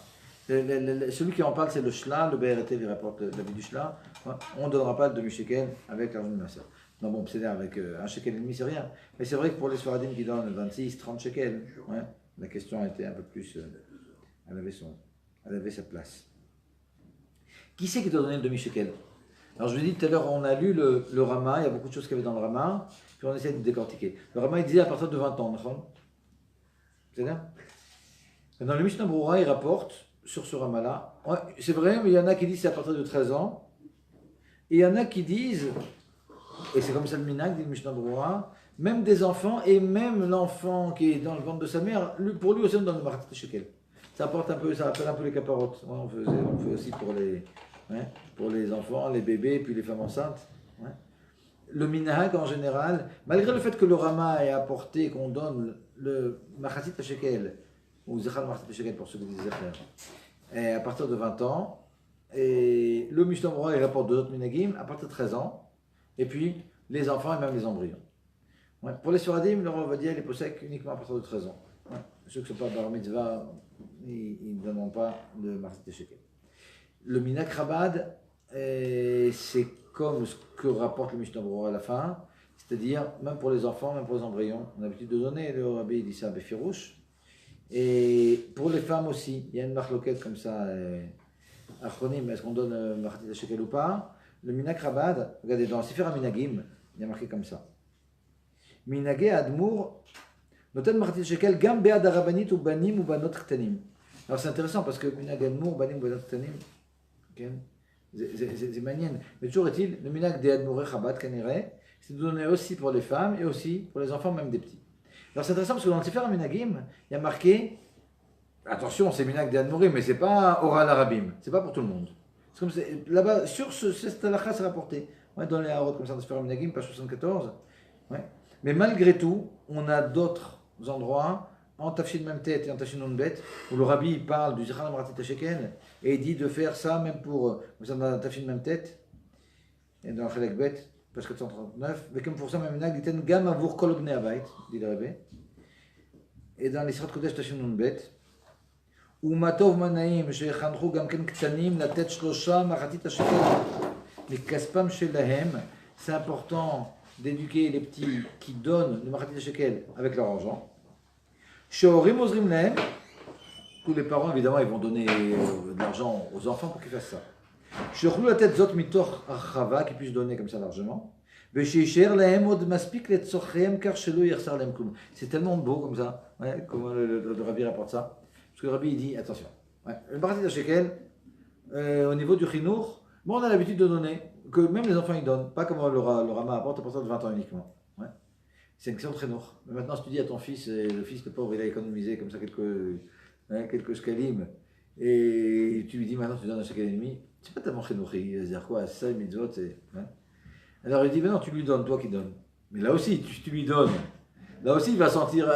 celui qui en parle, c'est le shla, le BRT, il rapporte l'avis du shla. On ne donnera pas de demi-shekel avec l'argent de Maaser. Non, bon, c'est avec un shekel et demi, c'est rien. Mais c'est vrai que pour les Sfaradim qui donnent 26, 30 shekels, ouais, la question était un peu plus. Elle avait sa place. Qui c'est qui doit donner le demi-shekel? Alors je vous ai dit tout à l'heure, on a lu le Rama, il y a beaucoup de choses qu'il y avait dans le Rama, puis on essaie de décortiquer. Le Rama, il disait à partir de 20 ans, c'est bien. Dans le Mishnah Brura, il rapporte sur ce Rama-là. Ouais, c'est vrai, mais il y en a qui disent c'est à partir de 13 ans. Et il y en a qui disent, et c'est comme ça le Minag, dit le Mishnah Brura, même des enfants, et même l'enfant qui est dans le ventre de sa mère, pour lui aussi on donne le Marat Shekel. Ça apporte un peu, ça rappelle un peu les caparottes. Ouais, on fait aussi pour les enfants, les bébés, puis les femmes enceintes. Ouais. Le Minag en général, malgré le fait que le Rama ait apporté qu'on donne le Machatit Shekel, ou Zechal Machatit Shekel pour ceux qui disent Zecher, à partir de 20 ans, et le Mishnah Brura il rapporte d'autres Minagim à partir de 13 ans, et puis les enfants et même les embryons. Ouais. Pour les Suradim, le Rav va dire les posek uniquement à partir de 13 ans. Ouais. Ceux qui ne sont pas bar mitzvah, ils ne donneront pas de Machatit Shekel. Le Minag Chabad, c'est comme ce que rapporte le Mishnah Brura à la fin, c'est-à-dire même pour les enfants, même pour les embryons. On a l'habitude de donner, le Rabbi dit ça à Befirouche. Et pour les femmes aussi, il y a une marloquette comme ça, Achronim, est-ce qu'on donne Machatit Shekel ou pas? Le Minag Chabad, regardez, dans Sefer HaMinagim, il y a marqué comme ça. Minagé Admour, noten Machatit Shekel, gam be'ad harabanit ou banim ou banot ktanim. Alors c'est intéressant parce que Minag Admour, banim ou banot ktanim, c'est manière. Mais toujours est-il, le Minag de Admour Chabad, c'est de donner aussi pour les femmes et aussi pour les enfants, même des petits. Alors c'est intéressant parce que dans le Sefer HaMinagim, il y a marqué, attention, c'est Minag de Admour, mais c'est pas Oral Arabim, c'est pas pour tout le monde. C'est comme là-bas, sur cette halakha, c'est rapporté. Ouais, dans les harots comme ça, dans le Sefer HaMinagim, page 74. Ouais. Mais malgré tout, on a d'autres endroits, en Tafshin même tête et en Tafshin non bête, où le Rabbi il parle du Zechal Machatit Shekel et il dit de faire ça même pour, comme ça dans Tafshin même tête, et dans Chelek Bet, page 439, mais comme pour ça, même Minag, dit Gam Avour Kol Bnei Abayt, dit le Rabbi. Et dans l'Israt Kodesh Tafshin non bête, ou Matov Manaim, Shechanchou Gam Ken Ktanim, la tête Shlosha Machatit Shekel, les Kaspam Shelahem, c'est important d'éduquer les petits qui donnent le Machatit Shekel avec leur argent. Sheorim Ozrim Lahem, tous les parents évidemment ils vont donner de l'argent aux enfants pour qu'ils fassent ça. Shechlou la tête Zot Mitoch Achava, qui puissent donner comme ça largement. Vesheisher Lahem Od Maspik Letzochem Kar Shelo Yersar Lahem Klum. C'est tellement beau comme ça, ouais, comment le Rabbi rapporte ça. Parce que le Rabbi il dit attention, ouais, le Machatit Shekel au niveau du Chinour, bon on a l'habitude de donner, que même les enfants ils donnent, pas comme le Rama apporte à partir de 20 ans uniquement. Ouais. C'est une question très noire. Mais maintenant, si tu dis à ton fils, le fils de pauvre, il a économisé comme ça quelques scalim, et tu lui dis maintenant tu donnes un shekel et demi, c'est pas tellement chénouri, il va se dire quoi, c'est ça, les mitzvot, c'est. Hein. Alors il dit, mais non, tu lui donnes, toi qui donnes. Mais là aussi, tu lui donnes. Là aussi, il va sentir,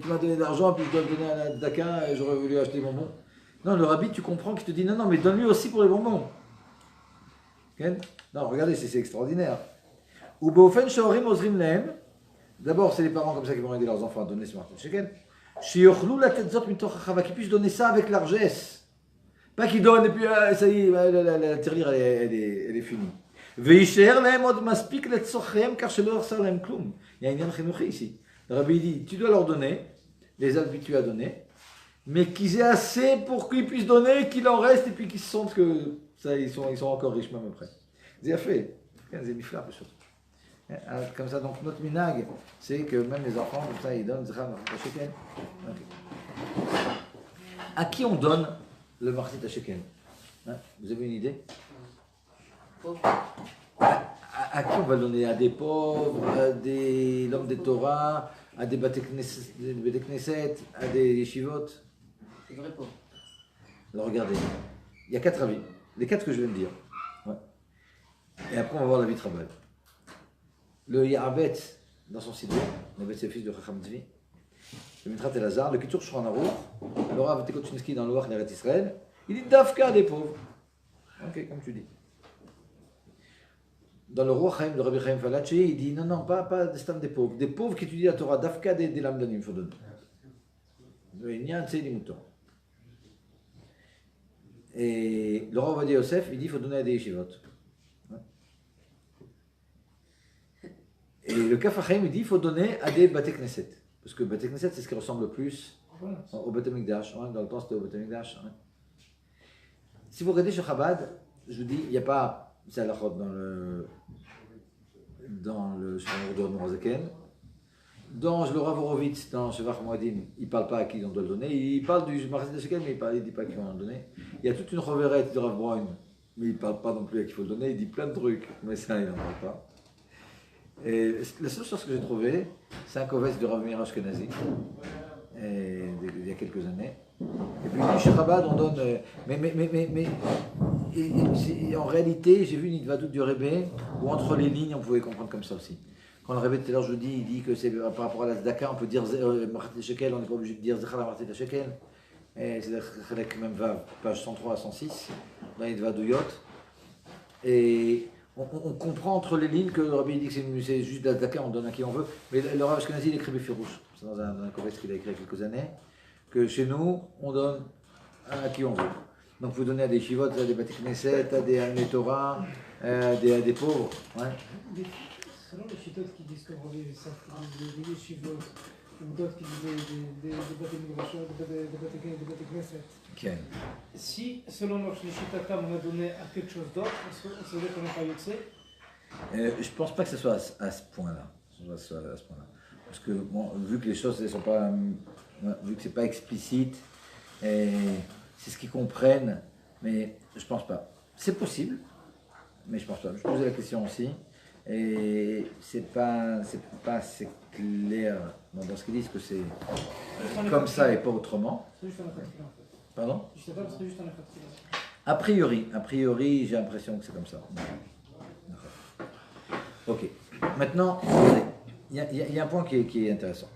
tu m'as donné de l'argent, puis je dois te donner un daquin, et j'aurais voulu acheter des bonbons. Non, le rabbi, tu comprends qu'il te dit, non, mais donne-lui aussi pour les bonbons. Okay? Non, regardez, c'est extraordinaire. Ou beofen shaorim ozrim lehem. D'abord, c'est les parents comme ça qui vont aider leurs enfants à donner ce Machatit Shekel. Sheyochlou la tête zot mitoch hachava, qui puissent donner ça avec largesse. Pas qu'ils donnent et puis ça y est, la tirelire elle est finie. Veisher lehem od maspik letzochem kar shelo yarsar lehem klum. Il y a un yan chinuchi ici. Le rabbi dit, tu dois leur donner, les habitués à donner, mais qu'ils aient assez pour qu'ils puissent donner, qu'il en reste et puis qu'ils se sentent que ça, ils sont encore riches même après. C'est fait. C'est mifla peu surtout. Comme ça, donc notre minag, c'est que même les enfants, comme ça, ils donnent Zechal Machatit Shekel. À qui on donne le Machatit Shekel? Hein? Vous avez une idée? À qui on va le donner? À des pauvres, à des l'homme des Torah, à des Bate Knesset, à des yeshivot? C'est vrai pauvre. Alors regardez, il y a 4 avis, les 4 que je viens de dire. Ouais. Et après, on va voir la vie de Rabbi. Le Ya'abet, dans son siddur, Ya'abet c'est le fils de Chacham Tzvi, le Mitrat Elazar, le Kitur Shulchan Aruch, le Rav Tekochinsky dans le Loach Eretz Israël, il dit Dafka des pauvres. Ok, comme tu dis. Dans le Roi Chaim de Rabbi Chaim Falachi, il dit non, pas des pauvres qui étudient la Torah, Dafka des Lamdanim, il faut donner. Le Inyan, c'est les moutons. Et le Rav Ovadia Yosef, il dit qu'il faut donner à des yeshivot. Et le Kaf HaChaim, il dit qu'il faut donner à des Bate Knesset. Parce que Bate Knesset, c'est ce qui ressemble le plus Voilà. au Bate Mikdash. Dans le temps, c'était au Bate Mikdash. Si vous regardez chez Chabad, je vous dis, il n'y a pas, c'est à la chod dans le Shemar de Morazaken. Dans le Rav Horowitz, dans Shevach Moadim, il ne parle pas à qui on doit le donner. Il parle du Marazé de Shekel, mais il ne dit pas à qui on doit le donner. Il y a toute une reverette de Rav Brown, mais il ne parle pas non plus à qui il faut le donner. Il dit plein de trucs, mais ça, il n'en parle pas. Et la seule chose que j'ai trouvée, c'est un kovetz de Rav Meir Ashkenazi, il y a quelques années. Et puis chez Chabad, on donne. Et en réalité, j'ai vu une Idvadout du Rebbe où entre les lignes, on pouvait comprendre comme ça aussi. Quand le Rebbe tout à l'heure, je dis, il dit que c'est par rapport à la Zdaka, on peut dire Martit Shekel, on n'est pas obligé de dire Zechar la Martit Shekel. C'est même Vav, page 103 à 106, dans l'Idvadouyot. Et on comprend entre les lignes que le Rabbi dit que c'est juste la Zdaka, on donne à qui on veut. Mais le Rav Ashkenazi, il écrit Befirouche. C'est dans un codex qu'il a écrit il y a quelques années. Que chez nous, on donne à qui on veut. Donc vous donnez à des chivotes, à des Bate Knesset, à des Almei Torah, à des pauvres. Ouais. Selon les chitotes qui disent qu'on revient des yeshivot, ou d'autres qui disent des Bate Midrashot, des Bate Knesset. Okay. Si, selon leur chitatam, on a donné à quelque chose d'autre, on se dit qu'on n'est pas yotzé. Je ne pense pas que ce soit à ce point-là. Parce que bon, vu que les choses ne sont pas, vu que c'est pas explicite, c'est ce qu'ils comprennent, mais je pense pas. C'est possible, mais je pense pas. Je posais la question aussi, et c'est pas assez clair dans ce qu'ils disent que c'est comme ça et pas autrement. C'est juste un effet en fait. Pardon? Je sais pas, c'est juste un effet. A priori, j'ai l'impression que c'est comme ça. Ok. Maintenant, il y a un point qui est intéressant.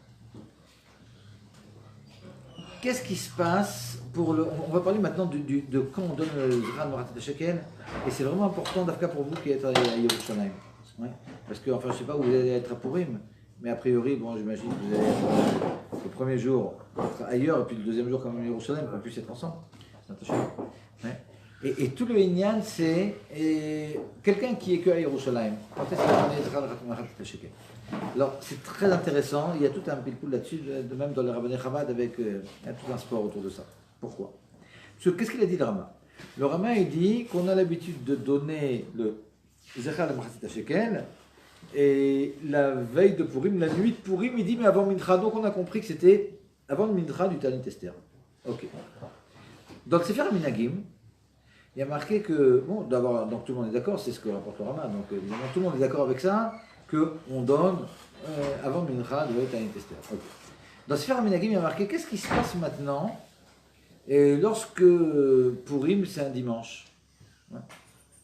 Qu'est-ce qui se passe pour le... On va parler maintenant de quand on donne le Zechar Maratit Shekel, et c'est vraiment important, d'Afka pour vous qui êtes à Yerushalayim. Ouais. Parce que, enfin, je ne sais pas où vous allez être à Purim, mais a priori, bon, j'imagine que vous allez être le premier jour ailleurs, et puis le deuxième jour quand même à Yerushalayim, qu'on puisse être ensemble. Ouais. Et tout le Inyan, c'est quelqu'un qui est que à Yerushalayim. Quand est-ce qu'il va donner le Zechar Maratit Shekel? Alors, c'est très intéressant, il y a tout un pilpoul là-dessus, de même dans le Rabbanei Chabad, avec tout un sport autour de ça. Pourquoi? Parce que qu'est-ce qu'il a dit le Rama? Le Rama, il dit qu'on a l'habitude de donner le Zechar le Maratit Shekel, et la veille de Purim, la nuit de Purim, il dit mais avant Mincha, donc on a compris que c'était avant le Mincha du Tanit Esther. Ok. Dans le Sefer Minagim, il y a marqué que, bon, d'abord, donc tout le monde est d'accord, c'est ce que rapporte le Rama, donc évidemment tout le monde est d'accord avec ça, qu'on donne avant Mincha de Tanit Esther. Okay. Dans Sefer Minagim, il y a marqué qu'est-ce qui se passe maintenant et lorsque Purim c'est un dimanche. Ouais.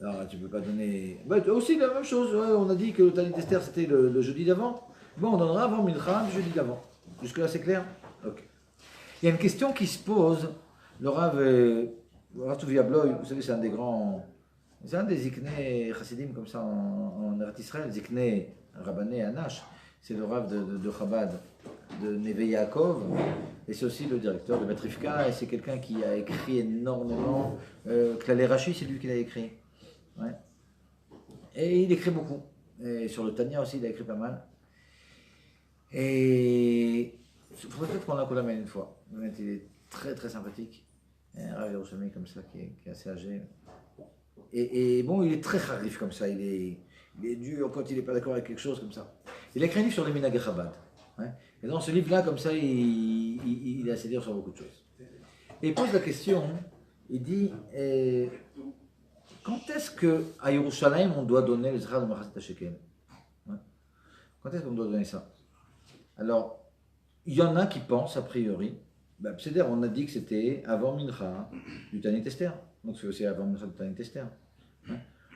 Alors tu ne peux pas donner. Bah, aussi la même chose, ouais, on a dit que le Tanit Esther c'était le jeudi d'avant. Bon, on donnera avant Mincha le jeudi d'avant. Jusque-là c'est clair? Ok. Il y a une question qui se pose. Le Rav Tuvia Bloy, vous savez, c'est un des grands. C'est un des Ziknei Chassidim comme ça en Eretz Israël, Ziknei Rabbanei Anash, c'est le Rav de Chabad, de Neve Yaakov, et c'est aussi le directeur de Metrivka, et c'est quelqu'un qui a écrit énormément. Klalei Rashi, c'est lui qui l'a écrit. Ouais. Et il écrit beaucoup. Et sur le Tanya aussi, il a écrit pas mal. Et il faudrait peut-être qu'on l'amène une fois. Il est très très sympathique. Un Rav Yerushalmi comme ça, qui est assez âgé. Et bon, il est très harif comme ça, il est dur quand il n'est pas d'accord avec quelque chose comme ça. Il a écrit un livre sur les Minhagei Chabad. Hein. Et dans ce livre-là, comme ça, il est assez dur sur beaucoup de choses. Et il pose la question, il dit, quand est-ce qu'à Yerushalayim, on doit donner le Zechar de Maratit Shekel? Quand est-ce qu'on doit donner ça? Alors, il y en a qui pensent, a priori, c'est-à-dire, on a dit que c'était avant Mincha du Tanit Esther. Donc c'est aussi avant Mincha du Tanit Esther.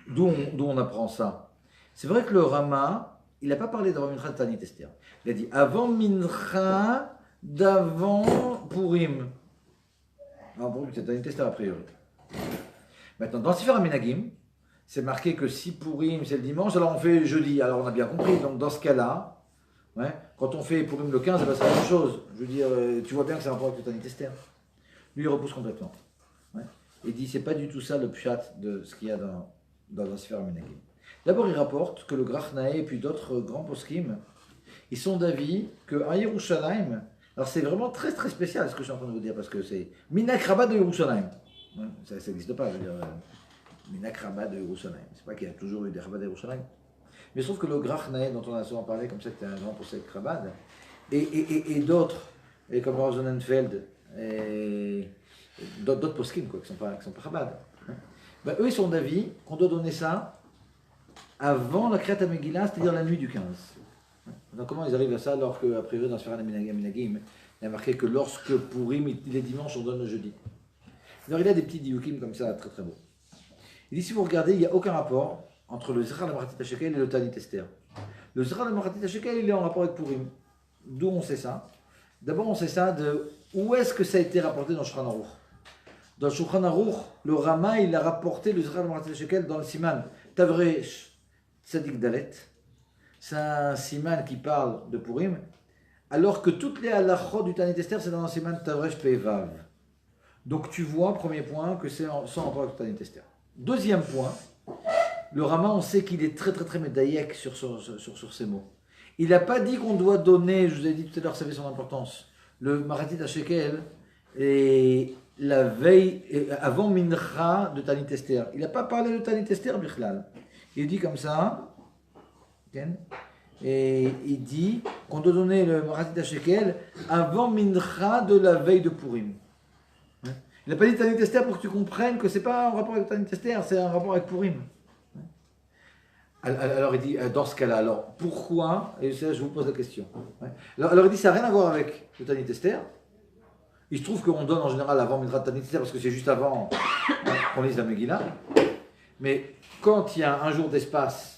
D'où on apprend ça? C'est vrai que le Rama, il n'a pas parlé d'avant Mincha du Tanit Esther. Il a dit avant Mincha d'avant Purim. Alors Purim, c'est Tanit Esther a priori. Maintenant, dans Sefer Minagim, c'est marqué que si Purim c'est le dimanche, alors on fait jeudi. Alors on a bien compris. Donc dans ce cas-là, Ouais. Quand on fait Purim le 15, eh ben, c'est la même chose. Je veux dire, tu vois bien que c'est un rapport avec le Tanit Esther. Lui, il repousse complètement. Ouais. Il dit, c'est pas du tout ça le pshat de ce qu'il y a dans la Sefer HaMenagim. D'abord, il rapporte que le Grachnae et puis d'autres grands poskim, ils sont d'avis qu'à Yerushalayim, alors c'est vraiment très très spécial ce que je suis en train de vous dire, parce que c'est Minak Rabat de Yerushalayim. Ouais, ça n'existe pas, je veux dire, Minak Rabat de Yerushalayim. C'est pas qu'il y a toujours eu des Rabat de Yerushalayim. Mais je trouve que le Grachnae, dont on a souvent parlé, comme ça, c'était un grand possède Rabad, et d'autres, et comme Rosenfeld, et d'autres poskim, quoi, qui ne sont pas Rabad, hein, ben, eux, ils sont d'avis qu'on doit donner ça avant la Kriyat HaMegillah, c'est-à-dire la nuit du 15. Donc comment ils arrivent à ça alors qu'à priori dans Sfera Minagim, il y a marqué que lorsque Purim il est dimanche, on donne le jeudi. Alors il y a des petits diukim comme ça, très très beaux. Il dit si vous regardez, il n'y a aucun rapport entre le Zera Lamachatit HaShekel et le Tanit Esther. Le Zera Lamachatit HaShekel, il est en rapport avec Purim. D'où on sait ça? D'abord on sait ça de où est-ce que ça a été rapporté dans Shulchan Aruch. Dans Shulchan Aruch, le Rama il a rapporté le Zera Lamachatit HaShekel dans le Siman Tavresh Tzadik Dalet. C'est un siman qui parle de Purim, alors que toutes les halachot du Tanit Esther, c'est dans un siman Tavresh Pevav. Donc tu vois, premier point, que c'est sans rapport avec le Tanit Esther. Deuxième point, le Rama, on sait qu'il est très très très médaillek sur ces mots. Il n'a pas dit qu'on doit donner, je vous ai dit tout à l'heure, ça avait son importance, le Maratit HaShekel et la veille, avant Mincha de Tanit Esther. Il n'a pas parlé de Tanit Esther, Bichlal. Il dit comme ça, et il dit qu'on doit donner le Maratit HaShekel avant Mincha de la veille de Purim. Il n'a pas dit Tanit Esther pour que tu comprennes que ce n'est pas un rapport avec Tanit Esther, c'est un rapport avec Purim. Alors il dit, dans ce cas-là, alors pourquoi, et ça je vous pose la question. Alors il dit, ça n'a rien à voir avec le Tanit Esther. Il se trouve qu'on donne en général avant Mincha de Tanit Esther parce que c'est juste avant qu'on lise la Megillah. Mais quand il y a un jour d'espace,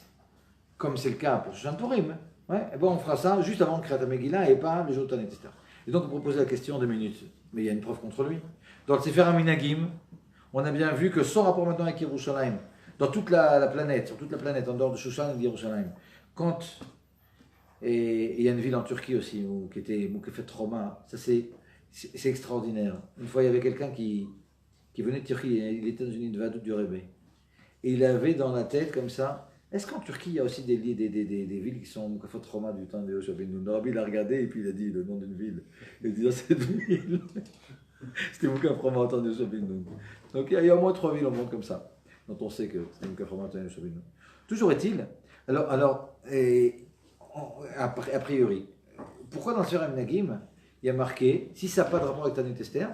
comme c'est le cas pour Shushan Purim, et bon, on fera ça juste avant le Kriyat HaMegillah et pas le jour de Tanit Esther. Et donc on peut poser la question 2 minutes, mais il y a une preuve contre lui. Dans le Sefer HaMinagim, on a bien vu que sans rapport maintenant avec Yerushalayim, dans toute la planète, sur toute la planète, en dehors de Shushan et d'Yerushalayim, quand, et il y a une ville en Turquie aussi, qui était Moukefet Roma, ça c'est extraordinaire. Une fois il y avait quelqu'un qui venait de Turquie, il était dans une Idvadout du Rebbe, et il avait dans la tête comme ça, est-ce qu'en Turquie, il y a aussi des villes qui sont Moukafot Roma du temps de Yoshua ben Nun? Le Rabbi l'a regardé et puis il a dit le nom d'une ville. Il a dit, cette ville, c'était Moukafot Roma au temps de Yoshua ben Nun. Donc il y a au moins 3 villes au monde comme ça, dont on sait que c'était Moukafot Roma au temps de Yoshua ben Nun. Toujours est-il, a priori, pourquoi dans le Sefer HaMinagim, il y a marqué, si ça n'a pas de rapport avec Tanit Esther,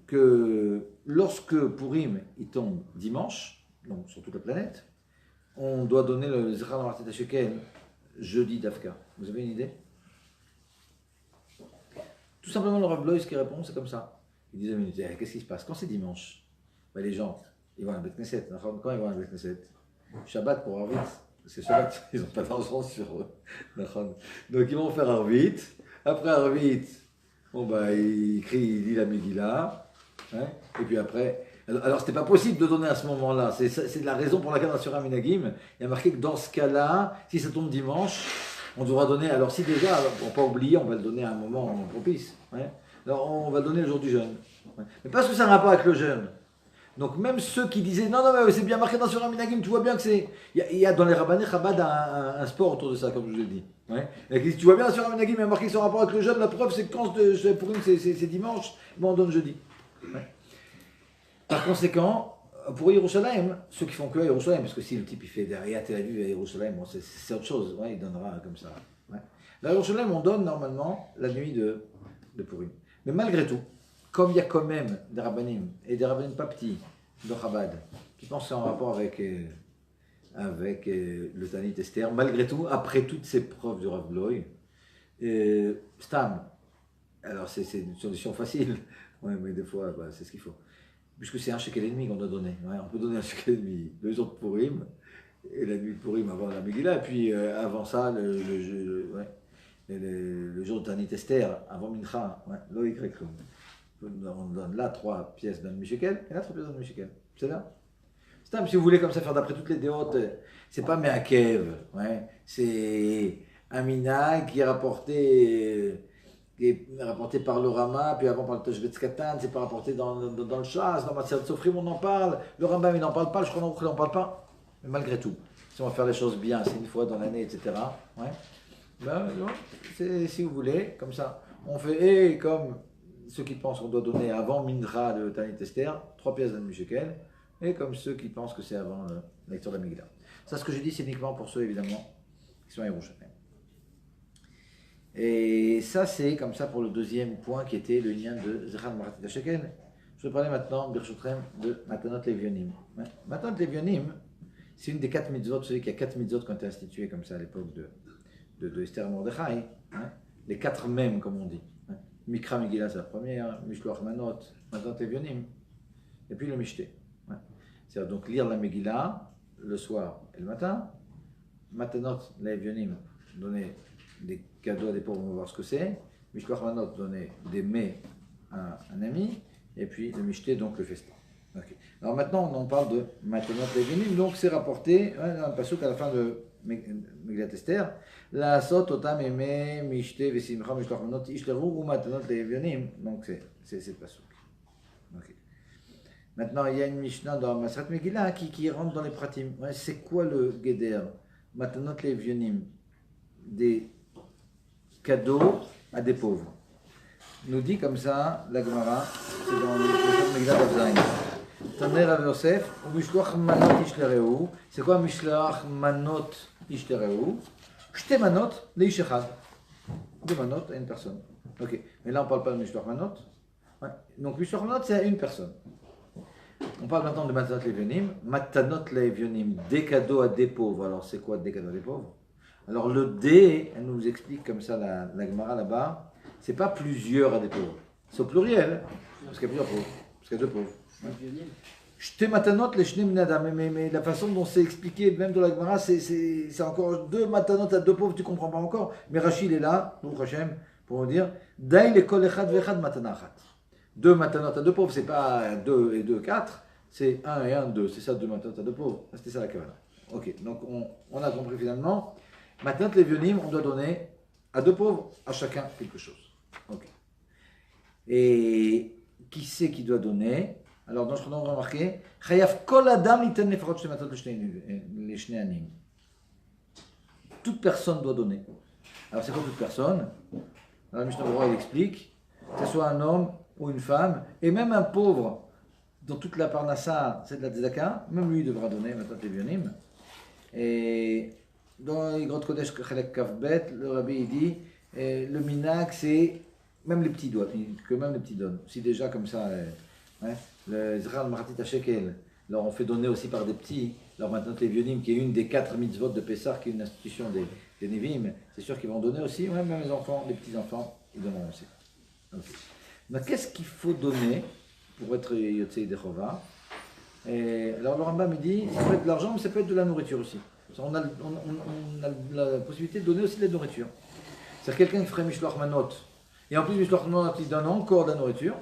que lorsque Purim il tombe dimanche, donc sur toute la planète, on doit donner le Zera Lamachatit HaShekel jeudi d'Afka. Vous avez une idée? Tout simplement, le Rav Blois qui répond, c'est comme ça. Il dit, qu'est-ce qui se passe? Quand c'est dimanche, ben, les gens, ils vont à la Beth Knesset. Quand ils vont à la Beth Knesset? Shabbat pour Arvit. Parce que Shabbat, ils n'ont pas d'argent sur eux. Donc ils vont faire Arvit. Après Arvit, bon, ben, il lit la Megillah. Et puis après... Alors, c'était pas possible de donner à ce moment-là. C'est la raison pour laquelle dans Surah Minagim, il y a marqué que dans ce cas-là, si ça tombe dimanche, on devra donner. Alors, si déjà, on ne va pas oublier, on va le donner à un moment propice. Alors, on va le donner le jour du jeûne. Mais parce que ça n'a un rapport avec le jeûne. Donc, même ceux qui disaient non, mais c'est bien marqué dans Surah Minagim, tu vois bien que c'est. Il y a dans les Rabbanei Chabad un sport autour de ça, comme je vous ai dit. Et tu vois bien dans Surah Minagim, il y a marqué son rapport avec le jeûne. La preuve, c'est que quand pour une, c'est dimanche, bon, on donne jeudi. Par conséquent, pour Yerushalayim, ceux qui font que à Yerushalayim, parce que si le type il fait derrière Tel Aviv à Yerushalayim, bon, c'est autre chose, il donnera comme ça. Là, à Yerushalayim, on donne normalement la nuit de Purim. Mais malgré tout, comme il y a quand même des rabbanim, et des rabbanim pas petits, de Chabad, qui pensent que c'est en rapport avec le Tanit Esther, malgré tout, après toutes ces preuves du Rav Blois, Stam, alors c'est une solution facile, mais des fois, c'est ce qu'il faut. Puisque c'est un shekel et demi qu'on doit donner. On peut donner un shekel et demi le jour de Purim, et la nuit de Purim avant la Megillah, et puis avant ça, le jour de Tanit Esther, avant Mincha, Loïc Reklum. On donne là 3 pièces d'un demi-shekel, et là 3 pièces d'un demi-shekel. C'est là. C'est si vous voulez comme ça faire d'après toutes les déotes, c'est pas Meakev, c'est un minag qui est rapporté par le Rama, puis avant par le Tashbetz Katan, c'est pas rapporté dans le Shas, dans Matzah Sofrim, on en parle, le Rambam il n'en parle pas, le Shulchan Aruch il n'en parle pas. Mais malgré tout, si on va faire les choses bien, c'est une fois dans l'année, etc. Ouais. Ben, c'est, si vous voulez, comme ça. On fait, et comme ceux qui pensent qu'on doit donner avant Minra de Tanit Esther, 3 pièces d'un demi-shekel, et comme ceux qui pensent que c'est avant la lecture de la Megillah. Ça, ce que j'ai dit, c'est uniquement pour ceux, évidemment, qui sont à Yerushalayim. Et ça, c'est comme ça pour le deuxième point qui était le lien de Zechar Maratit HaShekel. Je vais parler maintenant, Birchotrem, de Matanot Levionim. Matanot Levionim, c'est une des 4 mitzvot. Vous savez qu'il y a 4 mitzvot qui ont été instituées comme ça à l'époque de Esther et Mordechai. Les 4 mêmes, comme on dit. Mikra Megillah, c'est la première, Mishloach Manot, Matanot Levionim, et puis le Mishté. C'est-à-dire donc lire la Megillah le soir et le matin. Matanot Levionim, donner des cadeaux à des pauvres, on va voir ce que c'est. Mishloach Manot, donner des mets à un ami. Et puis le Mishté, donc le festin. Okay. Alors maintenant, on en parle de Matanot Levionim. Donc c'est rapporté dans un pasuk à la fin de Megillat Esther. La sot otam eme Mishté vesimcha Mishloach Manot ishleru ou Matanot Levionim. Donc c'est le pasuk. Okay. Maintenant, il y a une Mishnah dans Masrat Megillah qui rentre dans les pratim. Ouais, c'est quoi le Geder Matanot Levionim? Des cadeaux à des pauvres. Nous dit comme ça la Gemara, c'est dans le Megillah Avzaïn. Taner Rav Yosef, ou Mishloach Manot Ishlereu. C'est quoi Mishloach Manot Ishlereu? Shte Manot Leish Echad. 2 manot à une personne. Ok. Mais là on ne parle pas de Mishloach Manot. Ouais. Donc Mishloach Manot c'est à une personne. On parle maintenant de Matanot Levionim. Matanot Levionim, des cadeaux à des pauvres. Alors c'est quoi des cadeaux à des pauvres? Alors le D, elle nous explique comme ça la Gemara là-bas, c'est pas plusieurs à des pauvres, c'est au pluriel, parce qu'il y a plusieurs pauvres, parce qu'il y a 2 pauvres. Shte matanot les shne minadam, mais la façon dont c'est expliqué, même dans la Gemara, c'est encore 2 matanot à 2 pauvres, tu comprends pas encore, mais Rachid est là, Baruch Hashem, pour nous dire, Daï le kol echad vechad matanachat. 2 matanot à 2 pauvres, c'est pas 2 et 2, 4, c'est 1 et 1, 2, c'est ça 2 matanot à 2 pauvres, c'était ça la Kavala. Ok, donc on a compris finalement. Maintenant, les Levionim, on doit donner à 2 pauvres, à chacun quelque chose. Okay. Et qui c'est qui doit donner? Alors, dans ce qu'on a remarqué, Chayav kol adam iten nefarot shematot les shnei anim. Toute personne doit donner. Alors, c'est quoi toute personne? Alors, le Mishnah Berurah, il explique, que ce soit un homme ou une femme, et même un pauvre, dont toute la parnassa, c'est de la tzedaka, même lui devra donner maintenant les Levionim. Et dans les grottes Kodesh Chelek Kavbet, le Rabbi il dit le minag c'est même les petits doigts, que même les petits donnent. Si déjà comme ça, le Zechar Maratit HaShekel, alors on fait donner aussi par des petits. Alors maintenant les Levionim, qui est une des 4 mitzvot de Pessah, qui est une institution des Nevim, c'est sûr qu'ils vont donner aussi, même les enfants, les petits enfants, ils donneront aussi. Okay. Donc qu'est-ce qu'il faut donner pour être Yotzei Dechova? Alors le Rambam il dit, ça peut être de l'argent, mais ça peut être de la nourriture aussi. On a la possibilité de donner aussi de la nourriture. C'est-à-dire quelqu'un qui ferait Mishloach Manot, et en plus Mishloach Manot, il donne encore de la nourriture.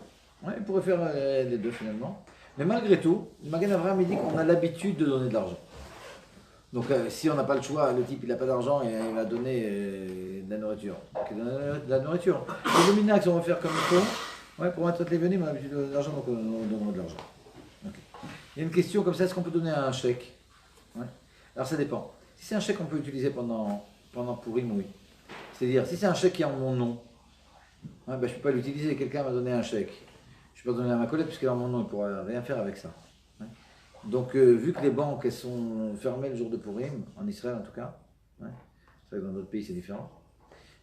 Ouais, il pourrait faire les deux finalement. Mais malgré tout, le Magen Avraham dit qu'on a l'habitude de donner de l'argent. Donc si on n'a pas le choix, le type il n'a pas d'argent et il va donner de la nourriture. De la nourriture. Les dominax, on va faire comme il faut. Ouais, pour être les venus, on a l'habitude de l'argent, donc on donnera de l'argent. Okay. Il y a une question comme ça, est-ce qu'on peut donner un chèque? Ouais. Alors ça dépend. Si c'est un chèque qu'on peut utiliser pendant Purim, oui. C'est-à-dire, si c'est un chèque qui est en mon nom, je ne peux pas l'utiliser. Quelqu'un m'a donné un chèque. Je peux pas donner à ma collègue puisqu'il est en mon nom, il ne pourra rien faire avec ça. Donc, vu que les banques elles sont fermées le jour de Purim, en Israël en tout cas, c'est vrai que dans d'autres pays c'est différent,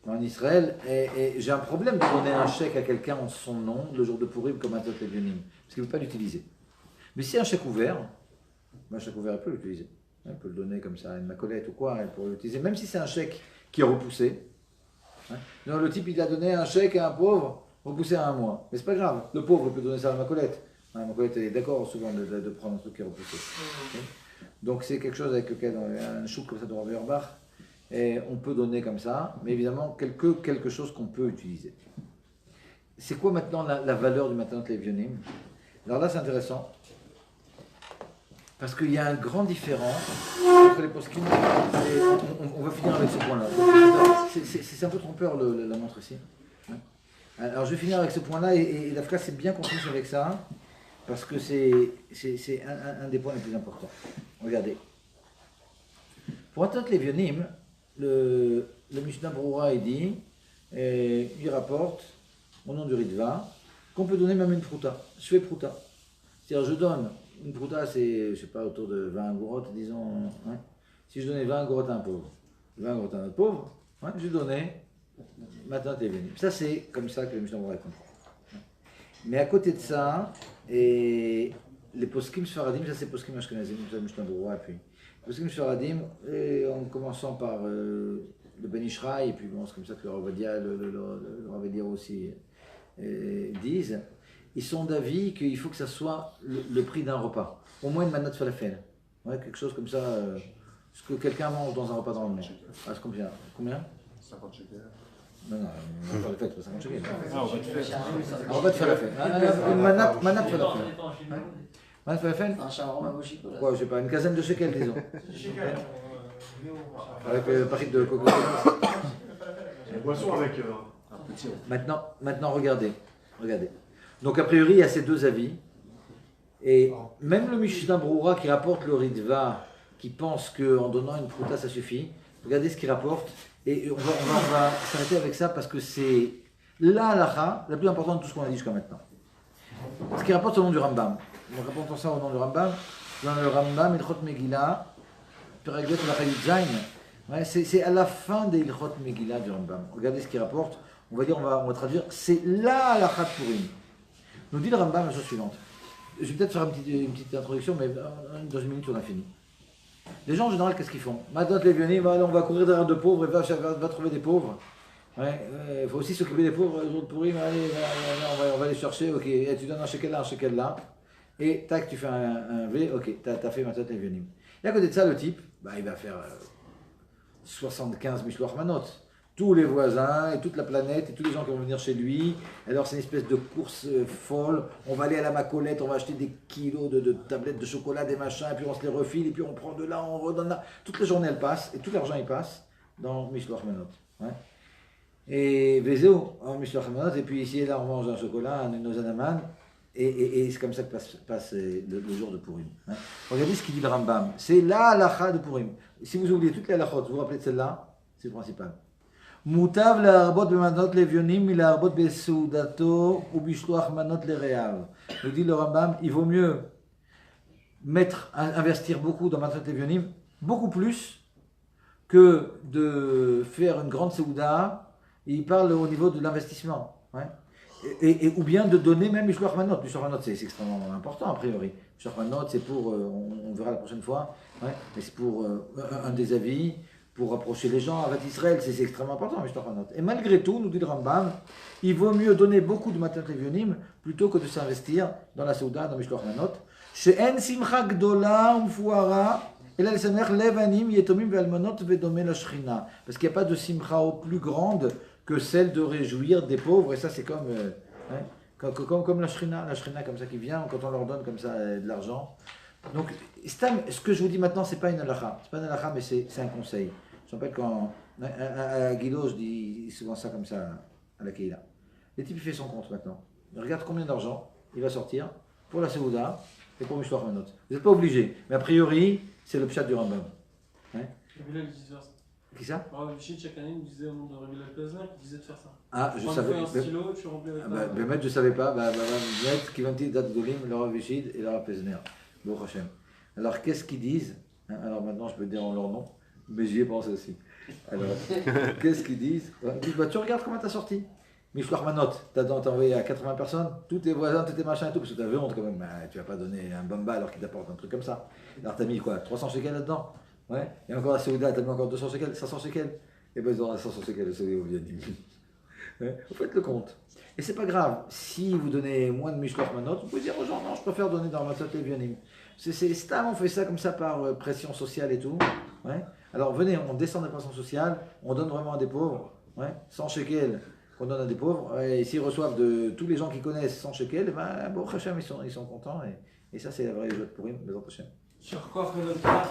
mais en Israël, et j'ai un problème de donner un chèque à quelqu'un en son nom le jour de Purim comme un Matanot Levionim, parce qu'il ne veut pas l'utiliser. Mais si c'est un chèque ouvert, un chèque ouvert, elle peut l'utiliser. Elle peut le donner comme ça à une macolette ou quoi, elle pourrait l'utiliser, même si c'est un chèque qui est repoussé. Donc, le type il a donné un chèque à un pauvre, repoussé à 1 mois. Mais c'est pas grave, le pauvre il peut donner ça à la macolette. La macolette est d'accord souvent de prendre un truc qui est repoussé. Okay. Donc c'est quelque chose avec lequel on a un chouk comme ça de Rav Auerbach, et on peut donner comme ça, mais évidemment quelque chose qu'on peut utiliser. C'est quoi maintenant la valeur du Matanot Levionim? Alors là c'est intéressant. Parce qu'il y a un grand différent entre les poskim et on va finir avec ce point-là. C'est un peu trompeur la montre ici. Alors je vais finir avec ce point-là et l'Afka c'est bien qu'on finisse avec ça parce que c'est un des points les plus importants. Regardez. Pour atteindre les Vionim, le Mishnah Broura il rapporte au nom du Ritva qu'on peut donner même une prouta. Je fais prouta. C'est-à-dire je donne une prouta, c'est je sais pas autour de 20 agorotes, disons. Hein. Si je donnais 20 agorotes à un pauvre, 20 agorotes à un autre pauvre, hein, je donnais maintenant t'es venu. Ça c'est comme ça que le Mishnah Broura comprend. Mais à côté de ça, et les poskim sfaradim, ça c'est poskim ashkenazim, ça le Mishnah Broura, puis poskim sfaradim, en commençant par le Ben Ishraï, et puis bon, c'est comme ça que le Ravadia, le Ravadia aussi disent, ils sont d'avis qu'il faut que ça soit le prix d'un repas, au moins une manat falafel, ouais, quelque chose comme ça, ce que quelqu'un mange dans un repas dans le monde. Ah, c'est combien 50 shekels. Non, on va le faire, 50 shekels. Ah, on va te faire. Un repas de falafel, une manat falafel. Manat falafel, Un shawarma au chocolat. quoi, je sais pas, une quinzaine de shekels, disons. Avec le pari de Coca-Cola. Boisson avec. Un petit. Maintenant regardez. Donc a priori il y a ces deux avis. Et même le Mishnah Broura qui rapporte le Ritva, qui pense qu'en donnant une prouta ça suffit, regardez ce qu'il rapporte. Et on va s'arrêter avec ça parce que c'est la halakha la plus importante de tout ce qu'on a dit jusqu'à maintenant. Ce qu'il rapporte au nom du Rambam. Donc rapportons ça au nom du Rambam. Dans le Rambam, Ilchot Megillah, Peraget Lachayut Zain. Ouais, c'est à la fin des Ilchot Megillah du Rambam. Regardez ce qu'il rapporte. On va dire, on va traduire, c'est la halakha de Purim. Nous dit le Rambam la chose suivante. Je vais peut-être faire une petite introduction, mais dans une minute on a fini. Les gens en général, qu'est-ce qu'ils font? Maintenant, les Vionim, on va courir derrière de pauvres et va trouver des pauvres. Il faut aussi s'occuper des pauvres, les autres pourris, allez, on va les chercher, ok, et tu donnes un shekel là, et tac, tu fais un V, ok, t'as fait maintenant les Vionim. Et à côté de ça, le type, il va faire 75 Mishloach Manot. Tous les voisins et toute la planète et tous les gens qui vont venir chez lui. Alors c'est une espèce de course folle. On va aller à la Macolette, on va acheter des kilos de tablettes de chocolat, des machins, et puis on se les refile, et puis on prend de là, on redonne là. Toute la journée elle passe, et tout l'argent il passe dans Mishloach Manot. Ouais. Et Vézéo, en Mishloach Manot, et puis ici et là on mange un chocolat, nos anaman, et c'est comme ça que passe le jour de Purim. Ouais. Regardez ce qu'il dit le Rambam. C'est la halakha de Purim. Si vous oubliez toutes les halakhot, vous vous rappelez de celle-là, c'est le principal. Mutav להרבות במנות לאביונים מלהרבות בסעודתו ובשלוח מנות לרעיו. Nous dit le Rambam, il vaut mieux investir beaucoup dans Matot Levionim, beaucoup plus que de faire une grande Seouda. Il parle au niveau de l'investissement. Ouais. Ou bien de donner même Mishloach Manot. Mishloach Manot, c'est extrêmement important a priori. Mishloach Manot, c'est pour, on verra la prochaine fois, ouais, mais c'est pour un des avis. Pour rapprocher les gens avec Israël, c'est extrêmement important, Mishloach Manot. Et malgré tout, nous dit le Rambam, il vaut mieux donner beaucoup de Matot Levionim plutôt que de s'investir dans la Souda, dans Mishloach Manot. She'en simcha gdola umfuara, ela lesamer levanim yetomim ve'almanot ve'domé la Shrina. Parce qu'il n'y a pas de simcha plus grande que celle de réjouir des pauvres, et ça c'est comme la Shrina comme ça qui vient, quand on leur donne comme ça de l'argent. Donc, ce que je vous dis maintenant, c'est pas une halakha. C'est pas une halakha, mais c'est un conseil. Je me rappelle quand à Guido, je dis souvent ça comme ça à la Keïla. Le type, il fait son compte maintenant. Il regarde combien d'argent il va sortir pour la Seouda et pour Mishloach Manot. Vous n'êtes pas obligé, mais a priori, c'est le pshat du Rambam. Rabbi Hillel disait ça. Qui ça? Rabbi Shit, chaque année, il disait au nom de Rabbi Hillel Pelzner qu'il disait de faire ça. Ah, je Prends savais. un stylo, tu remplis avec Mais je savais pas. Qui vont dire d'Adolim, le Rav Shid et le Rav Pelzner. Bon Hashem. Alors, qu'est-ce qu'ils disent? Alors maintenant, je peux dire en leur nom, mais j'y ai pensé aussi. Alors, qu'est-ce qu'ils disent? Ils disent, tu regardes comment t'as sorti. Mishloach Manot, t'as envoyé à 80 personnes, tous tes voisins, tous tes machins et tout, parce que t'avais honte quand même. Tu vas pas donner un bamba alors qu'il t'apporte un truc comme ça. Alors, t'as mis quoi? 300 shekels là-dedans? Ouais. Et encore la Seouda, t'as mis encore 200 shekels, 500 shekels. Et ben, ils auront 500 shekels de Seouda au Vietnam. Vous faites le compte. Et c'est pas grave. Si vous donnez moins de Mishloach Manot, vous pouvez dire aux gens, non, je préfère donner dans Matot Levionim. C'est Stam, on fait ça comme ça par pression sociale et tout. Ouais. Alors venez, on descend des pressions sociales, on donne vraiment à des pauvres. Ouais. 100 shekels qu'on donne à des pauvres. Et s'ils reçoivent de tous les gens qui connaissent 100 shekels, bon, Hachem, ils sont contents. Et ça, c'est la vraie joie de Purim, Bezrat Hashem. יישר כוח גדול, תודה.